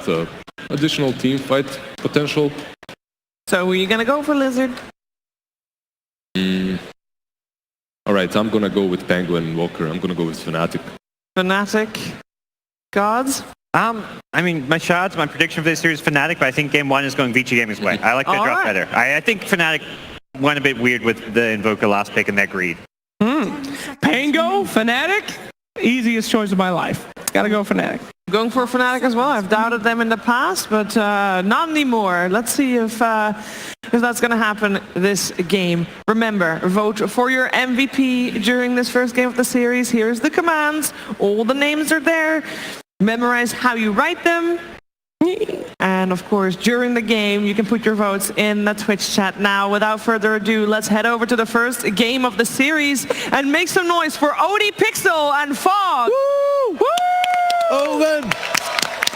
that. Additional team fight potential. So are you gonna go for Lizard? Alright, I'm gonna go with Penguin and Walker. I'm gonna go with Fnatic. Fnatic. Gods? I mean, my prediction for this series is Fnatic, but I think game one is going ViCi Gaming's way. I like their drop better. I think Fnatic went a bit weird with the Invoker last pick and their greed. Pango, Fnatic, easiest choice of my life. Gotta go Fnatic. Going for Fnatic as well. I've doubted them in the past, but not anymore. Let's see if that's going to happen this game. Remember, vote for your MVP during this first game of the series. Here's the commands. All the names are there. Memorize how you write them. And of course, during the game, you can put your votes in the Twitch chat. Now, without further ado, let's head over to the first game of the series and make some noise for OD Pixel and Fog. Woo! Woo! Owen!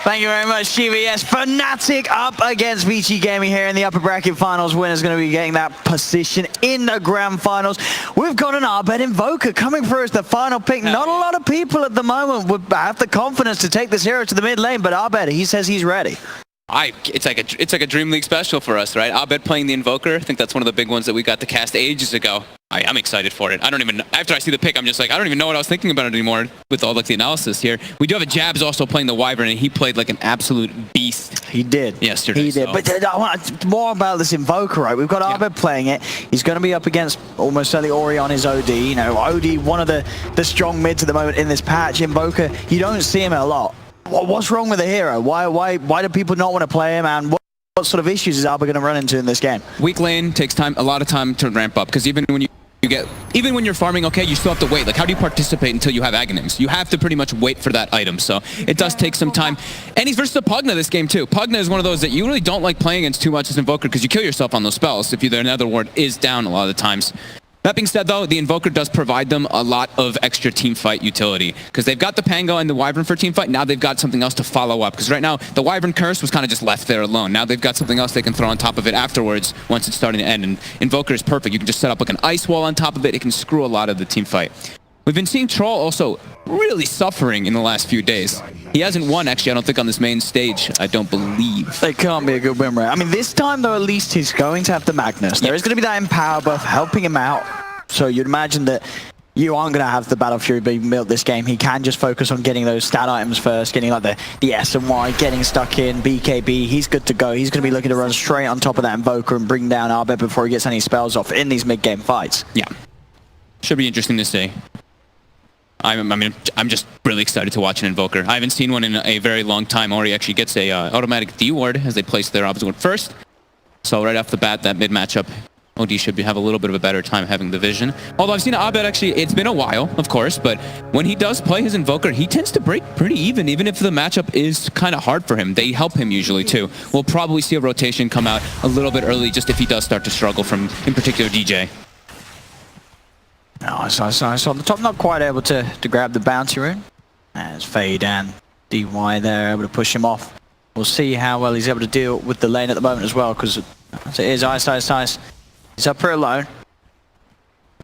Thank you very much, Shiva. Yes, Fnatic up against ViCi Gaming here in the upper bracket finals. Winner's going to be getting that position in the grand finals. We've got an Abed Invoker coming through as the final pick. Not a lot of people at the moment would have the confidence to take this hero to the mid lane, but Abed, he says he's ready. It's like a DreamLeague special for us, right? Abed playing the Invoker. I think that's one of the big ones that we got to cast ages ago. I'm excited for it. I don't even, after I see the pick, I'm just like, I don't even know what I was thinking about it anymore with all like the analysis here. We do have a Jabs also playing the Wyvern, and he played like an absolute beast. He did. Yesterday. He did. So. But I want more about this Invoker, right? We've got Abed playing it. He's going to be up against almost certainly Ori on his OD. You know, OD, one of the strong mids at the moment in this patch. Invoker, you don't see him a lot. What's wrong with the hero? Why do people not want to play him? And what sort of issues is Alba going to run into in this game? Weak lane takes time, a lot of time to ramp up, because even when even when you're farming, okay, you still have to wait. Like, how do you participate until you have Aghanims? You have to pretty much wait for that item, so it does take some time. And he's versus a Pugna this game, too. Pugna is one of those that you really don't like playing against too much as Invoker, because you kill yourself on those spells if their Nether Ward is down a lot of the times. That being said, though, the Invoker does provide them a lot of extra teamfight utility, because they've got the Pango and the Wyvern for teamfight. Now they've got something else to follow up, because right now the Wyvern Curse was kind of just left there alone. Now they've got something else they can throw on top of it afterwards once it's starting to end, and Invoker is perfect. You can just set up like an ice wall on top of it. It can screw a lot of the teamfight. We've been seeing Troll also really suffering in the last few days. He hasn't won, actually, I don't think, on this main stage, I don't believe. They can't be a good win rate. I mean, this time, though, at least he's going to have the Magnus. There is going to be that Empower buff helping him out. So you'd imagine that you aren't going to have the Battle Fury being built this game. He can just focus on getting those stat items first, getting like the S and Y, getting stuck in, BKB. He's good to go. He's going to be looking to run straight on top of that Invoker and bring down Abed before he gets any spells off in these mid-game fights. Yeah. Should be interesting to see. I'm just really excited to watch an Invoker. I haven't seen one in a very long time. Ori actually gets a automatic D ward as they place their opposite ward first. So right off the bat, that mid matchup, OD should have a little bit of a better time having the vision. Although I've seen Abed actually, it's been a while, of course, but when he does play his Invoker, he tends to break pretty even if the matchup is kind of hard for him. They help him usually too. We'll probably see a rotation come out a little bit early just if he does start to struggle from, in particular, DJ. No, so on the top, not quite able to grab the bounty rune. As Fade and DY there able to push him off. We'll see how well he's able to deal with the lane at the moment as well, because it is ice. He's up here alone.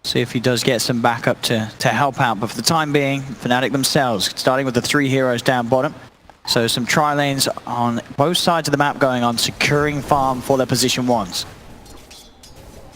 See if he does get some backup to help out. But for the time being, Fnatic themselves, starting with the 3 heroes down bottom. So some tri-lanes on both sides of the map going on, securing farm for their position 1s.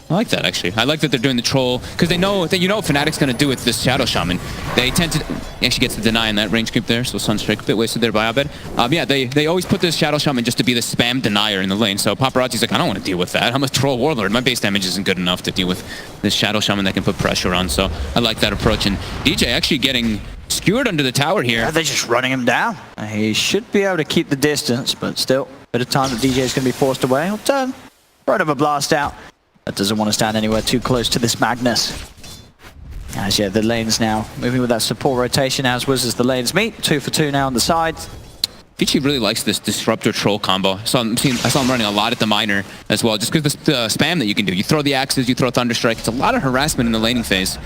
I like that, actually. I like that they're doing the troll, because they know that, Fnatic's going to do with this Shadow Shaman. They tend to... He actually gets the deny in that range creep there, so Sunstrike a bit wasted there by Abed. Yeah, they always put this Shadow Shaman just to be the spam denier in the lane, so Paparazzi's like, I don't want to deal with that. I'm a troll warlord. My base damage isn't good enough to deal with this Shadow Shaman that can put pressure on, so I like that approach. And DJ actually getting skewered under the tower here. Yeah, they're just running him down. He should be able to keep the distance, but still, a bit of time that DJ is going to be forced away. He'll turn, right of a blast out. That doesn't want to stand anywhere too close to this Magnus. As yeah, the lanes now moving with that support rotation as the lanes meet. 2 for 2 now on the side. ViCi really likes this Disruptor Troll combo. I saw him running a lot at the Miner as well, just because the spam that you can do. You throw the axes, you throw Thunderstrike. It's a lot of harassment in the laning phase.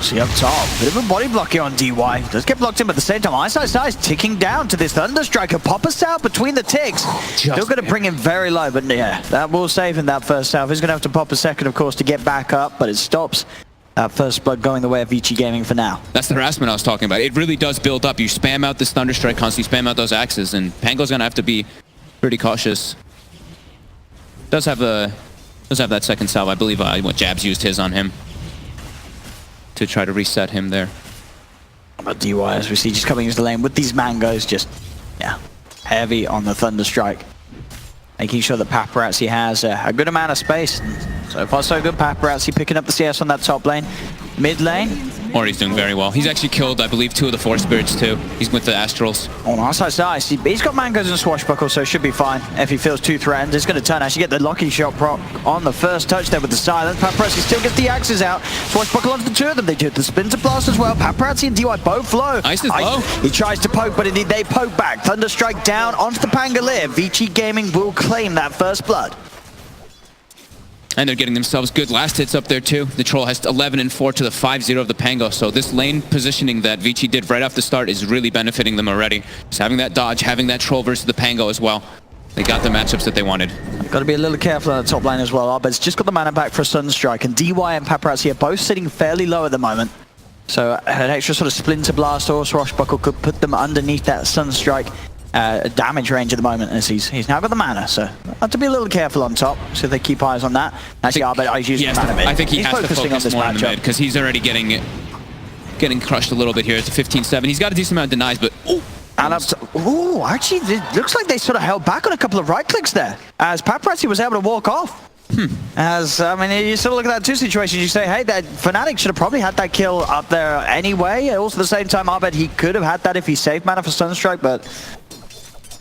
See up top, bit of a body block here on DY. Does get blocked in, but at the same time, Ice ticking down to this Thunderstrike. A pop us out between the ticks. Still going to bring him very low, but yeah, that will save him that first half. He's going to have to pop a second, of course, to get back up, but it stops that first blood going the way of ViCi Gaming for now. That's the harassment I was talking about. It really does build up. You spam out this Thunderstrike constantly, spam out those axes, and Pango's gonna have to be pretty cautious. Does have that second salve. I believe what Jabs used his on him to try to reset him there. But DY, as we see, just coming into the lane with these mangoes, just, yeah, heavy on the Thunderstrike. Making sure that Paparazzi has a good amount of space. And so far, so good. Paparazzi picking up the CS on that top lane. Mid lane. Ori's doing very well. He's actually killed, I believe, 2 of the Force Spirits too. He's with the Astrals. Oh, that's nice. He's got mangoes and swashbuckle, so it should be fine. If he feels too threatened, it's going to turn. Actually get the lucky shot proc on the first touch there with the silence. Paparazzi still gets the axes out. Swashbuckle onto the 2 of them. They do the spin to blast as well. Paparazzi and DY both low. Ice is low. He tries to poke, but indeed they poke back. Thunderstrike down onto the Pangolier. ViCi Gaming will claim that first blood. And they're getting themselves good last hits up there too. The Troll has 11 and 4 to the 5-0 of the Pango. So this lane positioning that ViCi did right off the start is really benefiting them already. Just having that dodge, having that Troll versus the Pango as well. They got the matchups that they wanted. Got to be a little careful on the top lane as well. Arbed's just got the mana back for a Sunstrike, and DY and Paparazzi are both sitting fairly low at the moment. So an extra sort of Splinter Blast or Swashbuckle could put them underneath that Sunstrike damage range at the moment, as he's now got the mana, so have to be a little careful on top, so they keep eyes on that. Actually, Arbed is using the mana mid. I think he's has to focusing focus more on the mid, because he's already getting crushed a little bit here. It's a 15-7. He's got a decent amount of denies, but and up to, actually, it looks like they sort of held back on a couple of right clicks there, as Paparazzi was able to walk off. As, I mean, you sort of look at that 2 situations, you say, hey, that Fnatic should have probably had that kill up there anyway. Also, at the same time, Arbed, he could have had that if he saved mana for Sunstrike, but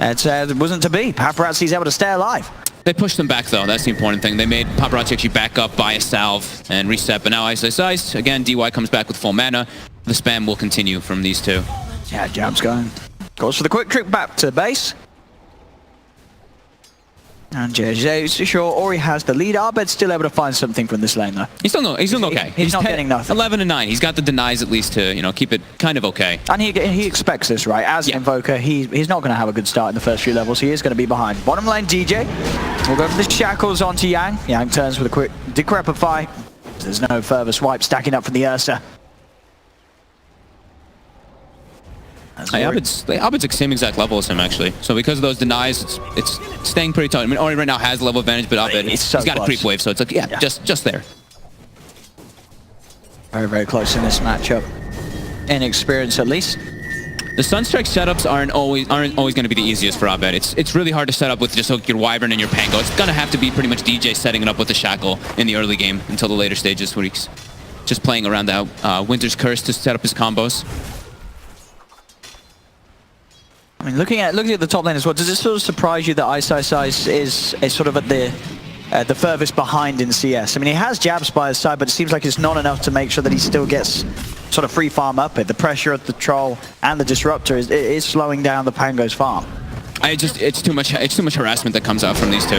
it wasn't to be. Paparazzi's able to stay alive. They pushed them back, though. That's the important thing. They made Paparazzi actually back up, buy a salve, and reset. But now Ice. Again, DY comes back with full mana. The spam will continue from these 2. Yeah, Jab's going. Goes for the quick trip back to base. And JJ, sure, Ori has the lead. Arbed's still able to find something from this lane, though. He's doing okay. He's not getting nothing. 11 and 9. He's got the denies at least to, keep it kind of okay. And he expects this, right? As an Invoker, he's not going to have a good start in the first few levels. He is going to be behind. Bottom lane, DJ. We'll go for the shackles onto Yang. Yang turns with a quick Decrepify. There's no further swipe stacking up from the Ursa. Abed's the same exact level as him, actually. So because of those denies, it's staying pretty tight. I mean, Ori right now has level advantage, but Abed, he's got a creep wave, so it's like, yeah. just there. Very, very close in this matchup. Inexperience, at least. The Sunstrike setups aren't always going to be the easiest for Abed. It's really hard to set up with just your Wyvern and your Pango. It's going to have to be pretty much DJ setting it up with the Shackle in the early game until the later stages where he's just playing around the Winter's Curse to set up his combos. I mean, looking at the top lane as well, does it sort of surprise you that Ice is sort of at the furthest behind in CS? I mean, he has jabs by his side, but it seems like it's not enough to make sure that he still gets sort of free farm up it. The pressure of the Troll and the Disruptor is slowing down the Pango's farm. It's too much harassment that comes out from these 2.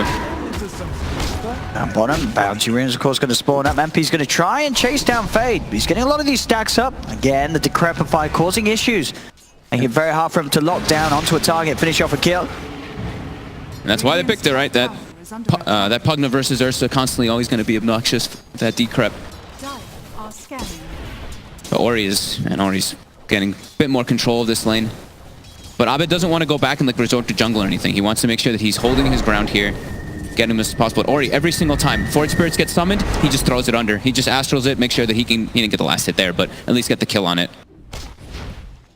Down bottom, Bounty Runes of course going to spawn up. MP's going to try and chase down Fade. He's getting a lot of these stacks up. Again, the Decrepify causing issues. Making it very hard for him to lock down onto a target, finish off a kill. And that's why they picked it, right? That Pugna versus Ursa constantly always going to be obnoxious. That decrep. But Ori's getting a bit more control of this lane. But Abed doesn't want to go back and resort to jungle or anything. He wants to make sure that he's holding his ground here, getting him as possible. But Ori, every single time Forward Spirits get summoned, he just throws it under. He just astrals it, make sure that he didn't get the last hit there, but at least get the kill on it.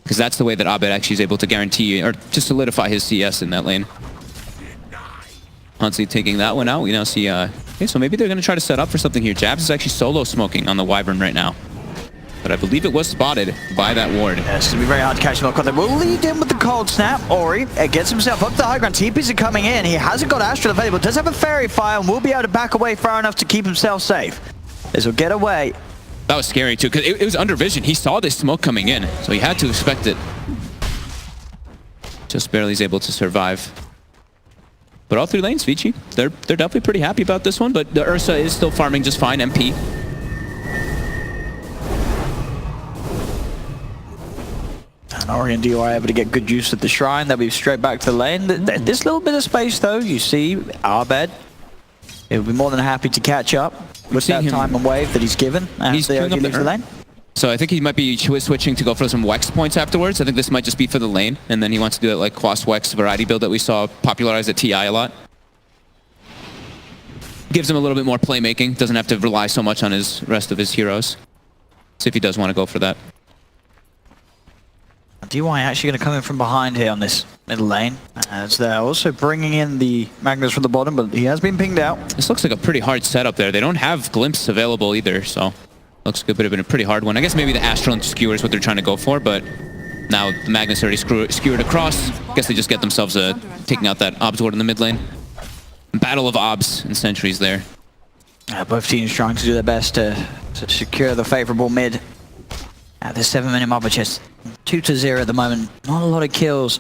Because that's the way that Abed actually is able to guarantee or to solidify his CS in that lane. Huntley taking that one out. We now see, okay, so maybe they're going to try to set up for something here. Jabs is actually solo smoking on the Wyvern right now. But I believe it was spotted by that ward. Yeah, it's going to be very hard to catch him up. They will lead in with the cold snap. Ori gets himself up the high ground. TPs are coming in. He hasn't got Astral available. Does have a Fairy Fire and will be able to back away far enough to keep himself safe. This will get away. That was scary too, because it was under vision. He saw this smoke coming in, so he had to expect it. Just barely is able to survive. But all 3 lanes, ViCi, they're definitely pretty happy about this one, but the Ursa is still farming just fine, MP. And Ori and DY are able to get good use at the shrine. They'll be straight back to the lane. This little bit of space, though, you see Arbed He'll be more than happy to catch up with that time and wave that he's given. He's the queuing up leaves the lane. So I think he might be switching to go for some Wex points afterwards. I think this might just be for the lane, and then he wants to do that like Quas Wex variety build that we saw popularized at TI a lot. Gives him a little bit more playmaking. Doesn't have to rely so much on his rest of his heroes. See if he does want to go for that. DY actually going to come in from behind here on this middle lane, as they're also bringing in the Magnus from the bottom, but he has been pinged out. This looks like a pretty hard setup there. They don't have Glimpse available either, so looks like it would have been a pretty hard one. I guess maybe the Astral and Skewer is what they're trying to go for, but now the Magnus already skewered across. Guess they just get themselves taking out that Obs ward in the mid lane. Battle of Obs and Sentries there. Both teams trying to do their best to secure the favorable mid. At this 7-minute MOBA chest, 2-0 at the moment. Not a lot of kills.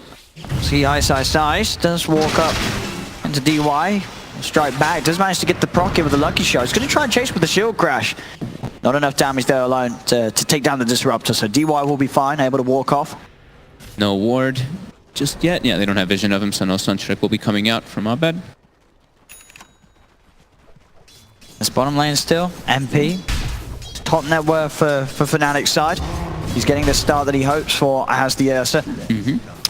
See Ice does walk up into DY. Strike back, does manage to get the proc in with a lucky shot. He's going to try and chase with the shield crash. Not enough damage there alone to take down the Disruptor, so DY will be fine, able to walk off. No ward just yet. Yeah, they don't have vision of him, so no Sunstrike will be coming out from Abed. This bottom lane still, MP. Top net worth for Fnatic's side. He's getting the start that he hopes for as the Ursa.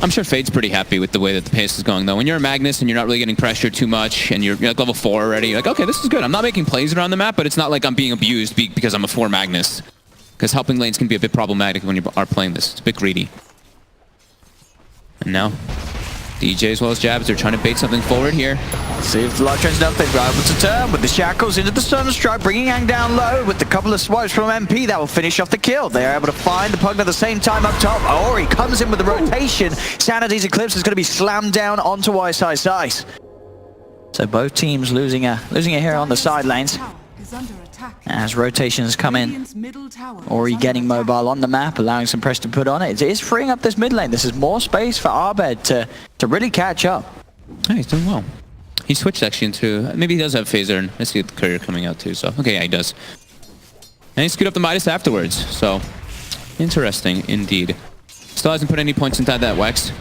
I'm sure Fade's pretty happy with the way that the pace is going, though. When you're a Magnus and you're not really getting pressured too much, and you're like level 4 already, you're like, okay, this is good. I'm not making plays around the map, but it's not like I'm being abused because I'm a 4 Magnus. Because helping lanes can be a bit problematic when you are playing this. It's a bit greedy. And now, DJ as well as Jabs are trying to bait something forward here. See if the Lotren's enough, they've got able to turn with the Shackles into the Sunstrike, bringing Yang down low with a couple of swipes from MP. That will finish off the kill. They are able to find the Pugna at the same time up top. Ori comes in with the rotation. Sanity's Eclipse is going to be slammed down onto Ice. So both teams losing a here on the side lanes. As rotations come in, Ori getting mobile on the map, allowing some pressure to put on it. It is freeing up this mid lane. This is more space for Abed to really catch up. Oh, he's doing well. He switched actually into, maybe he does have Phaser, and I see the courier coming out too, so okay, yeah, he does. And he screwed up the Midas afterwards, so interesting indeed. Still hasn't put any points inside that Wex.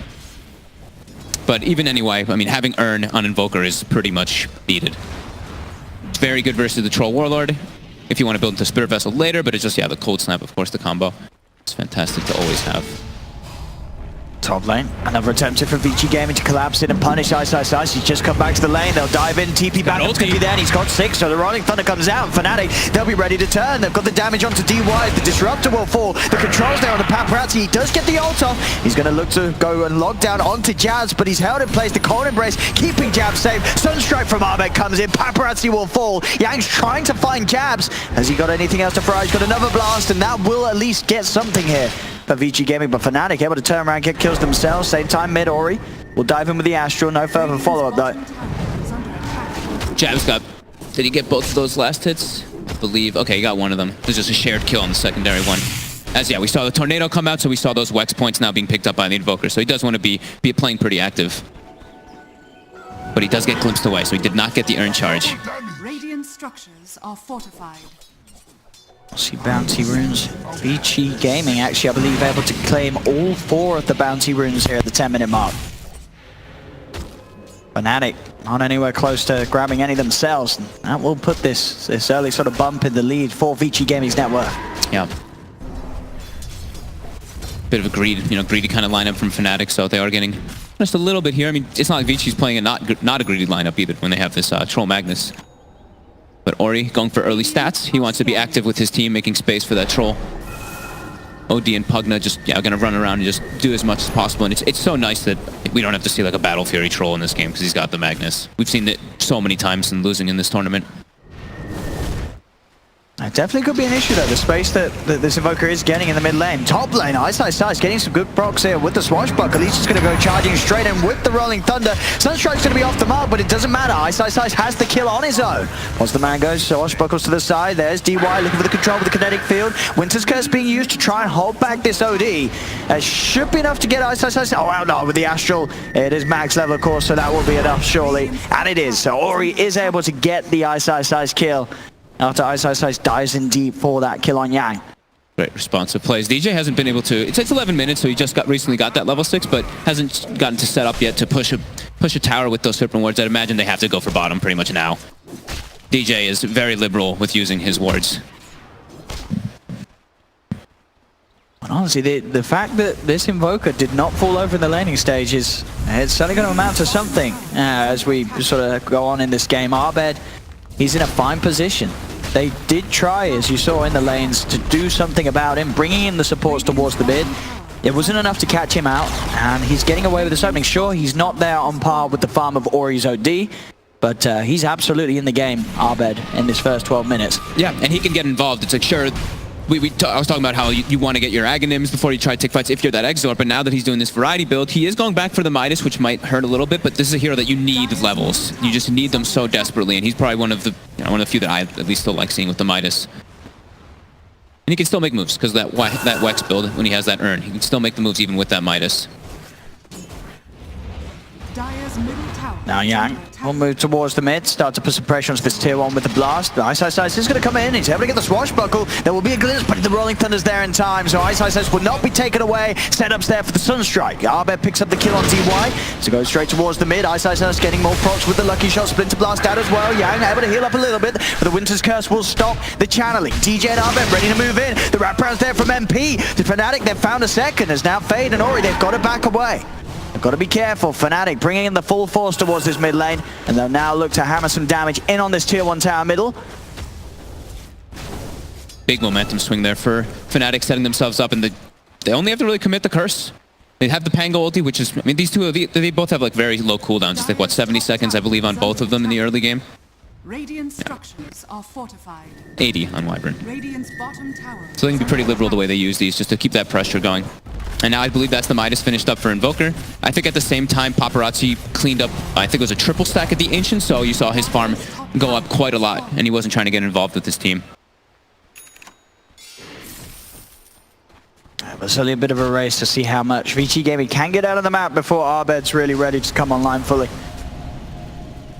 But even anyway, I mean, having Urn on Invoker is pretty much needed. It's very good versus the Troll Warlord, if you want to build into Spirit Vessel later, but it's just, yeah, the Cold Snap, of course, the combo. It's fantastic to always have. Top lane, another attempt for ViCi Gaming to collapse in and punish Ice. He's just come back to the lane, they'll dive in, TP back up to be there, and he's got 6, so the Rolling Thunder comes out, Fnatic, they'll be ready to turn, they've got the damage onto DY, the Disruptor will fall, the controls there on the Paparazzi, he does get the ult off, he's going to look to go and log down onto Jabs, but he's held in place, the Cold Embrace, keeping Jabs safe, Sunstrike from Abed comes in, Paparazzi will fall, Yang's trying to find Jabs, has he got anything else to fry, he's got another blast, and that will at least get something here for ViCi Gaming, but Fnatic able to turn around, get kills themselves. Same time, mid Ori will dive in with the Astral. No further follow-up though. Jabs got, did he get both of those last hits? I believe, okay, he got one of them. There's just a shared kill on the secondary one. As yeah, we saw the Tornado come out, so we saw those Wex points now being picked up by the Invoker. So he does want to be playing pretty active. But he does get glimpsed away, so he did not get the Urn charge. Radiant structures are fortified. See bounty runes. ViCi Gaming actually, I believe, able to claim all 4 of the bounty runes here at the 10-minute mark. Fnatic not anywhere close to grabbing any themselves. That will put this early sort of bump in the lead for ViCi Gaming's net worth. Yeah. Bit of a greedy kind of lineup from Fnatic, so they are getting just a little bit here. I mean, it's not like ViCi's playing a not a greedy lineup either when they have this Troll Magnus. But Ori going for early stats. He wants to be active with his team, making space for that Troll. OD and Pugna just, yeah, gonna run around and just do as much as possible. And it's so nice that we don't have to see like a Battle Fury Troll in this game because he's got the Magnus. We've seen it so many times and losing in this tournament. It definitely could be an issue though, the space that this Invoker is getting in the mid lane. Top lane, Ice getting some good procs here with the Swashbuckle. He's just going to go charging straight in with the Rolling Thunder. Sunstrike's going to be off the mark, but it doesn't matter. Ice has the kill on his own. Once the man goes, Swashbuckles to the side. There's DY looking for the control with the kinetic field. Winter's Curse being used to try and hold back this OD. Should be enough to get Ice. Oh, wow, no, with the Astral. It is max level, of course, so that will be enough, surely. And it is. So Ori is able to get the Ice kill. After Ice dives in deep for that kill on Yang. Great responsive plays. DJ hasn't been able to, it's 11 minutes, so he just recently got that level 6, but hasn't gotten to set up yet to push a tower with those Serpent Wards. I'd imagine they have to go for bottom pretty much now. DJ is very liberal with using his wards. And honestly, the fact that this Invoker did not fall over in the laning stage is it's certainly going to amount to something as we sort of go on in this game. Abed, he's in a fine position. They did try, as you saw in the lanes, to do something about him, bringing in the supports towards the mid. It wasn't enough to catch him out, and he's getting away with this opening. Sure, he's not there on par with the farm of Ori's OD, but he's absolutely in the game, Abed, in this first 12 minutes. Yeah, and he can get involved. It's like, sure, I was talking about how you want to get your Aghanims before you try to take fights if you're that Exort, but now that he's doing this variety build, he is going back for the Midas, which might hurt a little bit, but this is a hero that you need levels. You just need them so desperately, and he's probably one of the few that I at least still like seeing with the Midas. And he can still make moves, because that Wex build, when he has that urn, he can still make the moves even with that Midas. Dire's middle tower. Now Yang will move towards the mid, start to put some pressure onto this tier 1 with the blast. Ice is going to come in, he's able to get the swashbuckle. There will be a glimpse, but the Rolling Thunder's there in time, so Ice will not be taken away. Setups there for the Sunstrike. Abed picks up the kill on DY, so goes straight towards the mid. Ice getting more procs with the lucky shot, Splinter Blast out as well. Yang able to heal up a little bit, but the Winter's Curse will stop the channeling. DJ and Abed ready to move in. The wraparound's there from MP. The Fnatic, they've found a second, as now Fade and Ori, they've got to back away. They've got to be careful. Fnatic bringing in the full force towards this mid lane, and they'll now look to hammer some damage in on this tier 1 tower middle. Big momentum swing there for Fnatic, setting themselves up, and they only have to really commit the curse. They have the Pango ulti, which is, I mean, these two, they both have like very low cooldowns. It's like, what, 70 seconds, I believe, on both of them in the early game? Radiant structures are fortified. 80 on Wyvern. Radiant's bottom tower. So they can be pretty liberal the way they use these, just to keep that pressure going. And now I believe that's the Midas finished up for Invoker. I think at the same time, Paparazzi cleaned up, I think it was a triple stack at the Ancient, so you saw his farm go up quite a lot, and he wasn't trying to get involved with his team. It was only a bit of a race to see how much ViCi Gaming can get out of the map before Abed's really ready to come online fully.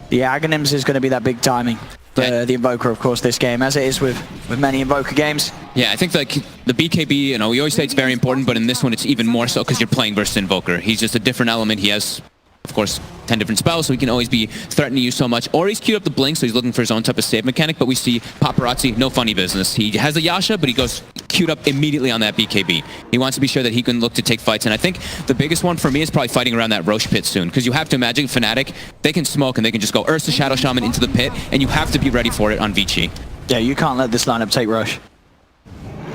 The Aghanims is going to be that big timing. The Invoker, of course, this game, as it is with many Invoker games. Yeah, I think like the BKB, you know, we always say it's very important, but in this one it's even more so because you're playing versus Invoker. He's just a different element. He has, of course, 10 different spells, so he can always be threatening you so much. Or he's queued up the Blink, so he's looking for his own type of save mechanic, but we see Paparazzi, no funny business. He has a Yasha, but he goes queued up immediately on that BKB. He wants to be sure that he can look to take fights, and I think the biggest one for me is probably fighting around that Roche pit soon, because you have to imagine Fnatic, they can smoke and they can just go Ursa Shadow Shaman into the pit, and you have to be ready for it on ViCi. Yeah, you can't let this lineup take Roche.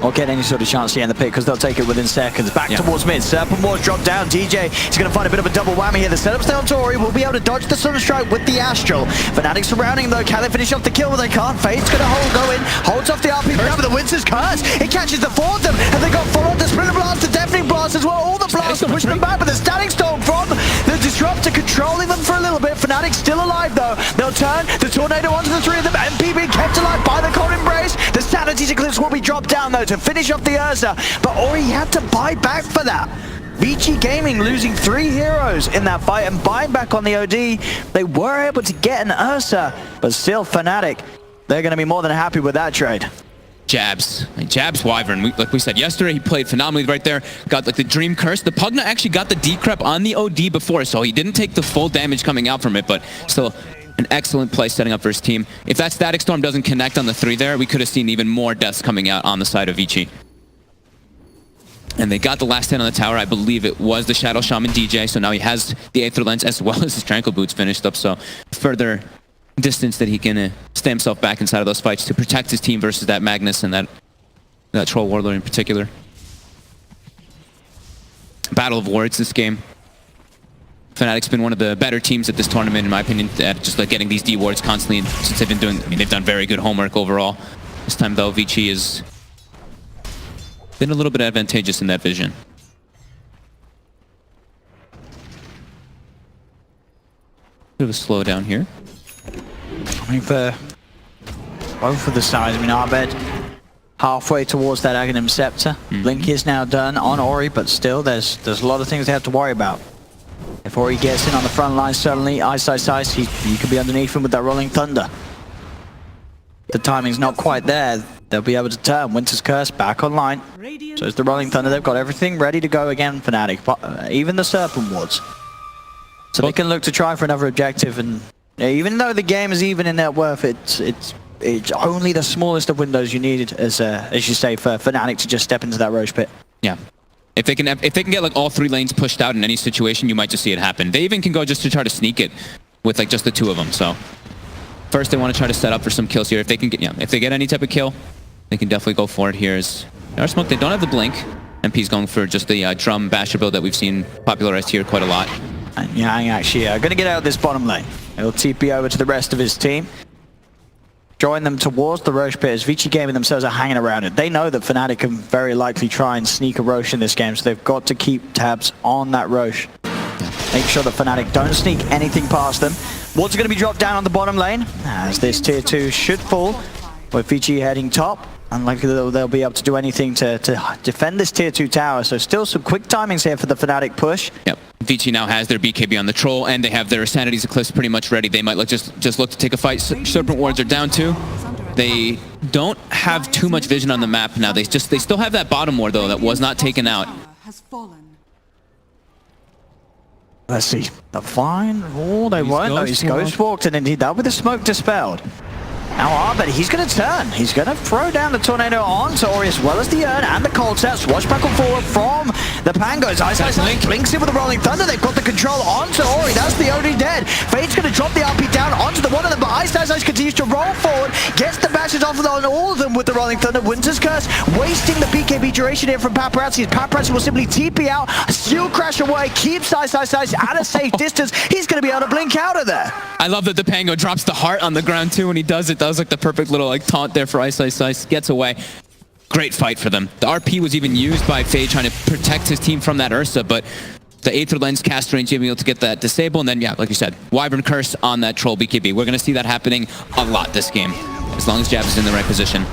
Or get any sort of chance to end the pick, because they'll take it within seconds. Back towards mid. Serpent Wars drop down. DJ is going to find a bit of a double whammy here. The setup's down to Ori. Will be able to dodge the Sunstrike with the Astral. Fnatic surrounding though. Can they finish off the kill? Well, they can't. Fade's going to go in. Holds off the RP grab with the Winter's Curse. It catches the four of them. And they got full on the Splinter Blast, the Deafening Blast as well. All the blasts to push them back, but the Static Storm from the Disruptor controlling them for a little bit. Fnatic still alive though. They'll turn the Tornado onto the three of them. MP being kept alive by the Cold Embrace. The Sanity's Eclipse will be dropped down though to finish off the Ursa, but Ori had to buy back for that. ViCi Gaming losing 3 heroes in that fight and buying back on the OD. They were able to get an Ursa, but still Fnatic, they're going to be more than happy with that trade. Jabs Wyvern, like we said yesterday, he played phenomenally right there. Got like the Dream Curse. The Pugna actually got the decrep on the OD before, so he didn't take the full damage coming out from it, but still an excellent play setting up for his team. If that Static Storm doesn't connect on the 3 there, we could have seen even more deaths coming out on the side of ViCi. And they got the last hit on the tower. I believe it was the Shadow Shaman DJ, so now he has the Aether Lens as well as his Tranquil Boots finished up, so further distance that he can stay himself back inside of those fights to protect his team versus that Magnus and that Troll Warlord in particular. Battle of Wards this game. Fnatic's been one of the better teams at this tournament, in my opinion, at just like getting these D wards constantly, and since they've been doing, I mean, they've done very good homework overall. This time though, ViCi has been a little bit advantageous in that vision. Bit of a slowdown here. I mean, for both of the sides, I mean, Abed halfway towards that Aghanim Scepter. Blink is now done on Ori, but still, there's a lot of things they have to worry about. If Ori gets in on the front line, suddenly, Ice, he could be underneath him with that Rolling Thunder. The timing's not quite there. They'll be able to turn. Winter's Curse back online. So it's the Rolling Thunder. They've got everything ready to go again, Fnatic. Even the Serpent Wards. So they can look to try for another objective and Even though the game is even in net worth, it's only the smallest of windows you need, as you say, for Fnatic to just step into that Roche pit. Yeah. If they can get like all 3 lanes pushed out in any situation, you might just see it happen. They even can go just to try to sneak it with like just the 2 of them. So first they want to try to set up for some kills here. If they can get if they get any type of kill, they can definitely go for it here. As our smoke, they don't have the blink. MP's going for just the drum basher build that we've seen popularized here quite a lot. And Yang actually going to get out of this bottom lane. He'll TP over to the rest of his team. Join them towards the Roche pit as ViCi Gaming themselves are hanging around it. They know that Fnatic can very likely try and sneak a Roche in this game, so they've got to keep tabs on that Roche. Make sure that Fnatic don't sneak anything past them. What's going to be dropped down on the bottom lane, as this tier 2 should fall, with ViCi heading top. Unlikely they'll be able to do anything to defend this tier 2 tower, so still some quick timings here for the Fnatic push. Yep. ViCi now has their BKB on the troll, and they have their Sanity's Eclipse pretty much ready. They might just look to take a fight. Serpent Wards are down 2. They don't have too much vision on the map now. They still have that bottom ward though that was not taken out. Let's see. The fine. Oh, they won't. No, he's ghost walked, and indeed that with the smoke dispelled. Now Arbed, he's going to turn. He's going to throw down the Tornado onto Ori as well as the Urn and the Cold Set. Swashbuckle forward from the Pangos. Ice blinks in with the Rolling Thunder. They've got the control onto Ori. That's the OD dead. Fade's going to drop the RP down onto the one of them, but Ice continues to roll forward. Gets the bashes off on all of them with the Rolling Thunder. Winter's Curse wasting the BKB duration here from Paparazzi. Paparazzi will simply TP out, Steel Crash away, keeps Ice at a safe distance. He's going to be able to blink out of there. I love that the Pango drops the heart on the ground too when he does it. That was like the perfect little like taunt there for Ice. Gets away. Great fight for them. The RP was even used by Fade trying to protect his team from that Ursa, but the Aether Lens cast range being able to get that disabled, and then yeah, like you said, Wyvern Curse on that Troll BKB. We're going to see that happening a lot this game, as long as Jab is in the right position.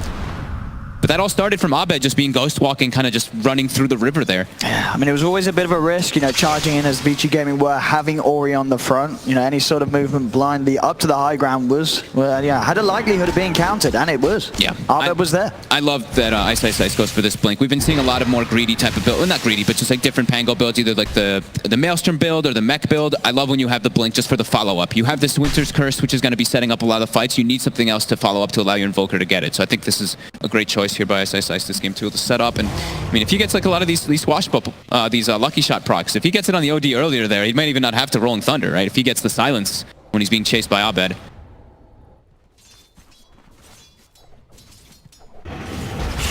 But that all started from Abed just being ghost walking, kind of just running through the river there. Yeah, I mean, it was always a bit of a risk, you know, charging in as ViCi Gaming were, having Ori on the front. You know, any sort of movement blindly up to the high ground was, well, yeah, had a likelihood of being countered, and it was. Yeah. Abed was there. I love that Ice goes for this blink. We've been seeing a lot of more greedy type of build. Well, not greedy, but just like different Pango builds, either like the Maelstrom build or the mech build. I love when you have the blink just for the follow-up. You have this Winter's Curse, which is going to be setting up a lot of fights. You need something else to follow up to allow your Invoker to get it. So I think this is a great choice here by Ice this game too, to set up. And I mean, if he gets like a lot of these swashbuckle, these lucky shot procs, if he gets it on the OD earlier there, he might even not have to Rolling Thunder, right? If he gets the silence when he's being chased by Abed.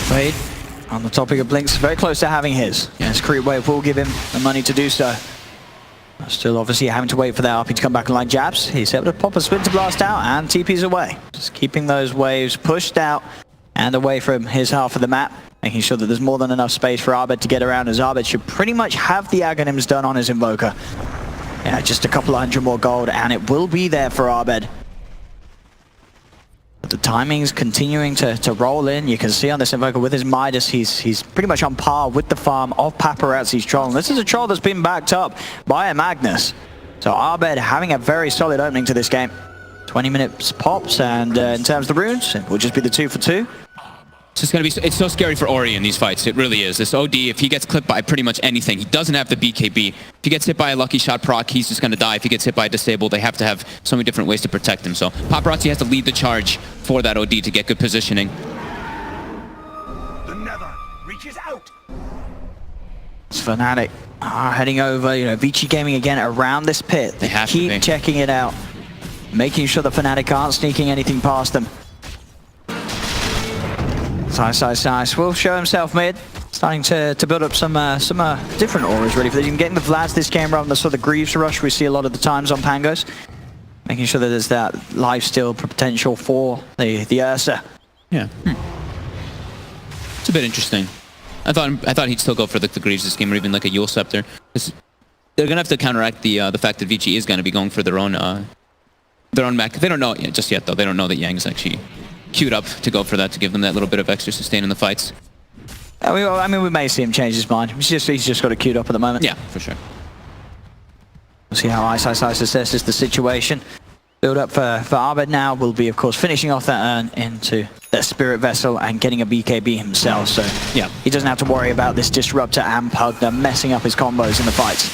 Fade, on the topic of blinks, very close to having his. Yes, Creep Wave will give him the money to do so. Still obviously having to wait for that RP to come back and line jabs. He's able to pop a Splinter Blast out and TP's away. Just keeping those waves pushed out and away from his half of the map, making sure that there's more than enough space for Abed to get around, as Abed should pretty much have the Aghanims done on his Invoker. Yeah, just a couple of 100 more gold, and it will be there for Abed. But the timing's continuing to roll in. You can see on this Invoker with his Midas, he's pretty much on par with the farm of Paparazzi's Troll. And this is a Troll that's been backed up by a Magnus. So Abed having a very solid opening to this game. 20 minutes pops, and in terms of the runes, it will just be the 2 for 2. It's just gonna be. It's so scary for Ori in these fights. It really is. This OD, if he gets clipped by pretty much anything, he doesn't have the BKB. If he gets hit by a lucky shot proc, he's just gonna die. If he gets hit by a disable, they have to have so many different ways to protect him. So Paparazzi has to lead the charge for that OD to get good positioning. The Nether reaches out. It's Fnatic heading over. You know, ViCi Gaming again around this pit. They have keep checking it out, making sure the Fnatic aren't sneaking anything past them. Ice will show himself mid, starting to build up some different auras ready for them. Getting the Vlads this game rather than the sort of Greaves rush we see a lot of the times on Pangos. Making sure that there's that lifesteal potential for the Ursa. Yeah. It's a bit interesting. I thought he'd still go for the Greaves this game, or even like a Yule Scepter. They're gonna have to counteract the fact that ViCi is gonna be going for their own mech. They don't know it just yet though. They don't know that Yang's actually queued up to go for that, to give them that little bit of extra sustain in the fights. I mean, we may see him change his mind. He's just got it queued up at the moment. Yeah, for sure. We'll see how Ice assesses the situation. Build up for Abed now will be, of course, finishing off that Urn into that Spirit Vessel and getting a BKB himself. So yeah, he doesn't have to worry about this Disruptor and Pugner messing up his combos in the fights.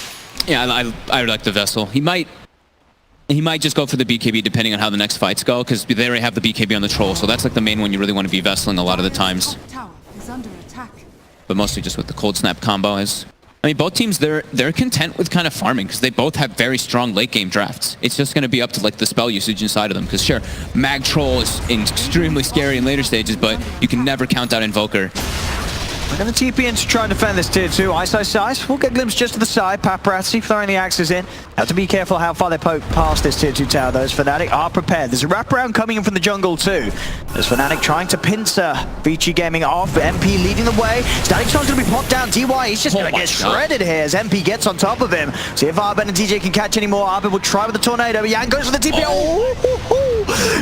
Yeah, I like the Vessel. He might he might just go for the BKB depending on how the next fights go, because they already have the BKB on the troll, so that's like the main one you really want to be vesseling a lot of the times. Tower is under attack. But mostly just with the cold snap combo. I mean, both teams, they're content with kind of farming because they both have very strong late game drafts. It's just going to be up to like the spell usage inside of them, because sure, Mag Troll is extremely scary in later stages, but you can never count out Invoker. We're going to TP in to try and defend this tier 2. Ice. We'll get a glimpse just to the side. Paparazzi throwing the axes in. Have to be careful how far they poke past this tier 2 tower. Those Fnatic are prepared. There's a wraparound coming in from the jungle too. There's Fnatic trying to pincer ViCi Gaming off. MP leading the way. Static Storm's going to be popped down. DY, he's just going to get shredded here as MP gets on top of him. See if Arbed and DJ can catch any more. Arbed will try with the tornado. Yang goes for the TP.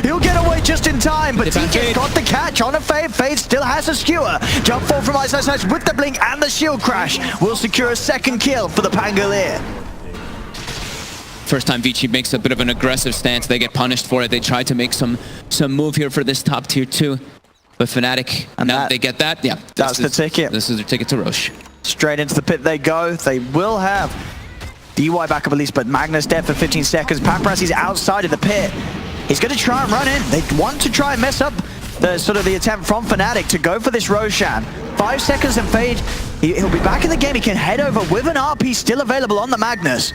He'll get away just in time, but DJ's got the catch on a Fade. Fade still has a skewer. Jump fall from Ice with the blink and the shield crash will secure a second kill for the Pangolier. First time ViCi makes a bit of an aggressive stance, they get punished for it. They try to make some move here for this top tier 2, but Fnatic, and now that they get that, yeah, that's the ticket. This is their ticket to Roche. Straight into the pit they go. They will have DY back up at least, but Magnus dead for 15 seconds. Paparazzi's outside of the pit. He's going to try and run in. They want to try and mess up the attempt from Fnatic to go for this Roshan. 5 seconds and Fade. He'll be back in the game. He can head over with an RP still available on the Magnus.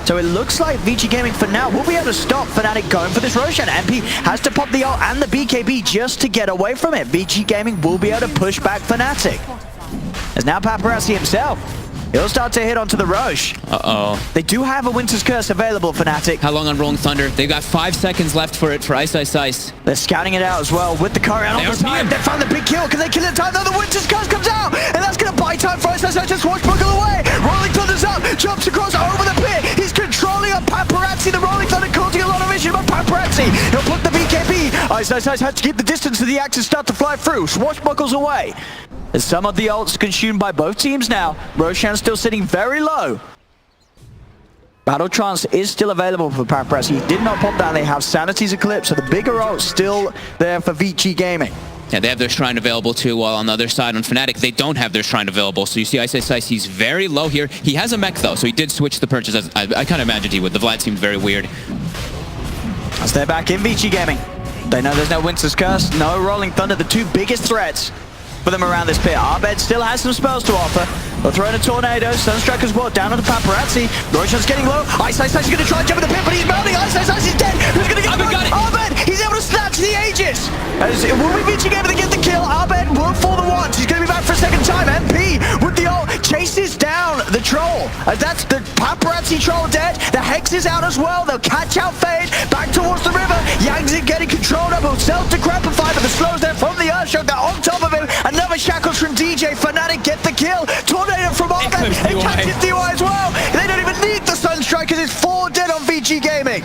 So it looks like ViCi Gaming for now will be able to stop Fnatic going for this Roshan. MP has to pop the ult and the BKB just to get away from it. ViCi Gaming will be able to push back Fnatic. As now Paparazzi himself, he'll start to hit onto the Roche. Uh-oh. They do have a Winter's Curse available, Fnatic. How long on Rolling Thunder? They've got 5 seconds left for it for Ice. They're scouting it out as well with the courier on the side. They found the big kill. Can they kill it in time? No, the Winter's Curse comes out, and that's going to buy time for Ice to swashbuckle away. Rolling Thunder's up, jumps across over the pit. He's controlling up Paparazzi. The Rolling Thunder causing a lot of issues, but Paparazzi, he'll put the BKB. Ice has to keep the distance so the axes start to fly through. Swashbuckles away. As some of the ults consumed by both teams now. Roshan still sitting very low. Battle Trance is still available for Paparazzi. He did not pop down. They have Sanity's Eclipse, so the bigger ult's still there for ViCi Gaming. Yeah, they have their Shrine available too, while on the other side on Fnatic, they don't have their Shrine available. So you see Ice, he's very low here. He has a mech though, so he did switch the purchase. As I kind of imagined he would. The Vlad seemed very weird. As they're back in ViCi Gaming. They know there's no Winter's Curse, no Rolling Thunder, the two biggest threats for them around this pit. Arbed still has some spells to offer. They'll throw in a tornado, Sunstrike as well, down on the Paparazzi. Roshan's getting low. Ice is going to try and jump in the pit, but he's mounting. Ice is dead. Who's going to get it? Arbed, he's able to snatch the Aegis. As it will be ViCi able to get the kill. Arbed will fall the once. He's going to be back for a second time. MP with the ult chases down the troll. That's the Paparazzi troll dead. The Hex is out as well. They'll catch out Fade. Back towards the river. Yang's getting controlled up. He'll self-decrepify, but the slows there from the Earthshock. They're on top of him. Another shackles from DJ. Fnatic get the kill. Tornado from Arbed. It catches DY as well. They don't even need the Sunstrike because it's 4 dead on ViCi Gaming.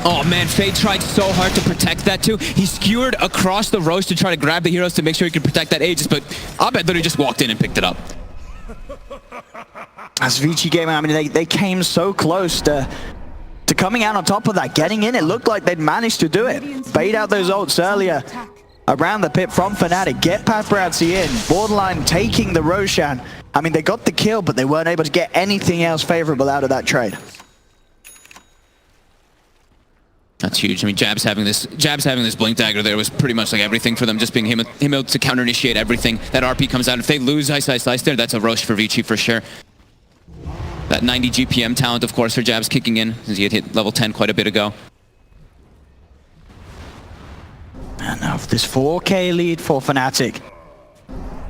Oh man, Fade tried so hard to protect that too. He skewered across the Roche to try to grab the heroes to make sure he could protect that Aegis, but Arbed literally just walked in and picked it up. As ViCi Gaming, I mean, they came so close to coming out on top of that, getting in. It looked like they'd managed to do it. Bait out those ults earlier around the pit from Fnatic, get Paparazzi in, borderline taking the Roshan. I mean, they got the kill, but they weren't able to get anything else favorable out of that trade. That's huge. I mean, Jab's having this blink dagger there was pretty much like everything for them, just being him able to counter initiate everything. That RP comes out. If they lose Ice there, that's a Roche for ViCi for sure. That 90 GPM talent, of course, for Jab's kicking in, as he had hit level 10 quite a bit ago. And now this 4K lead for Fnatic.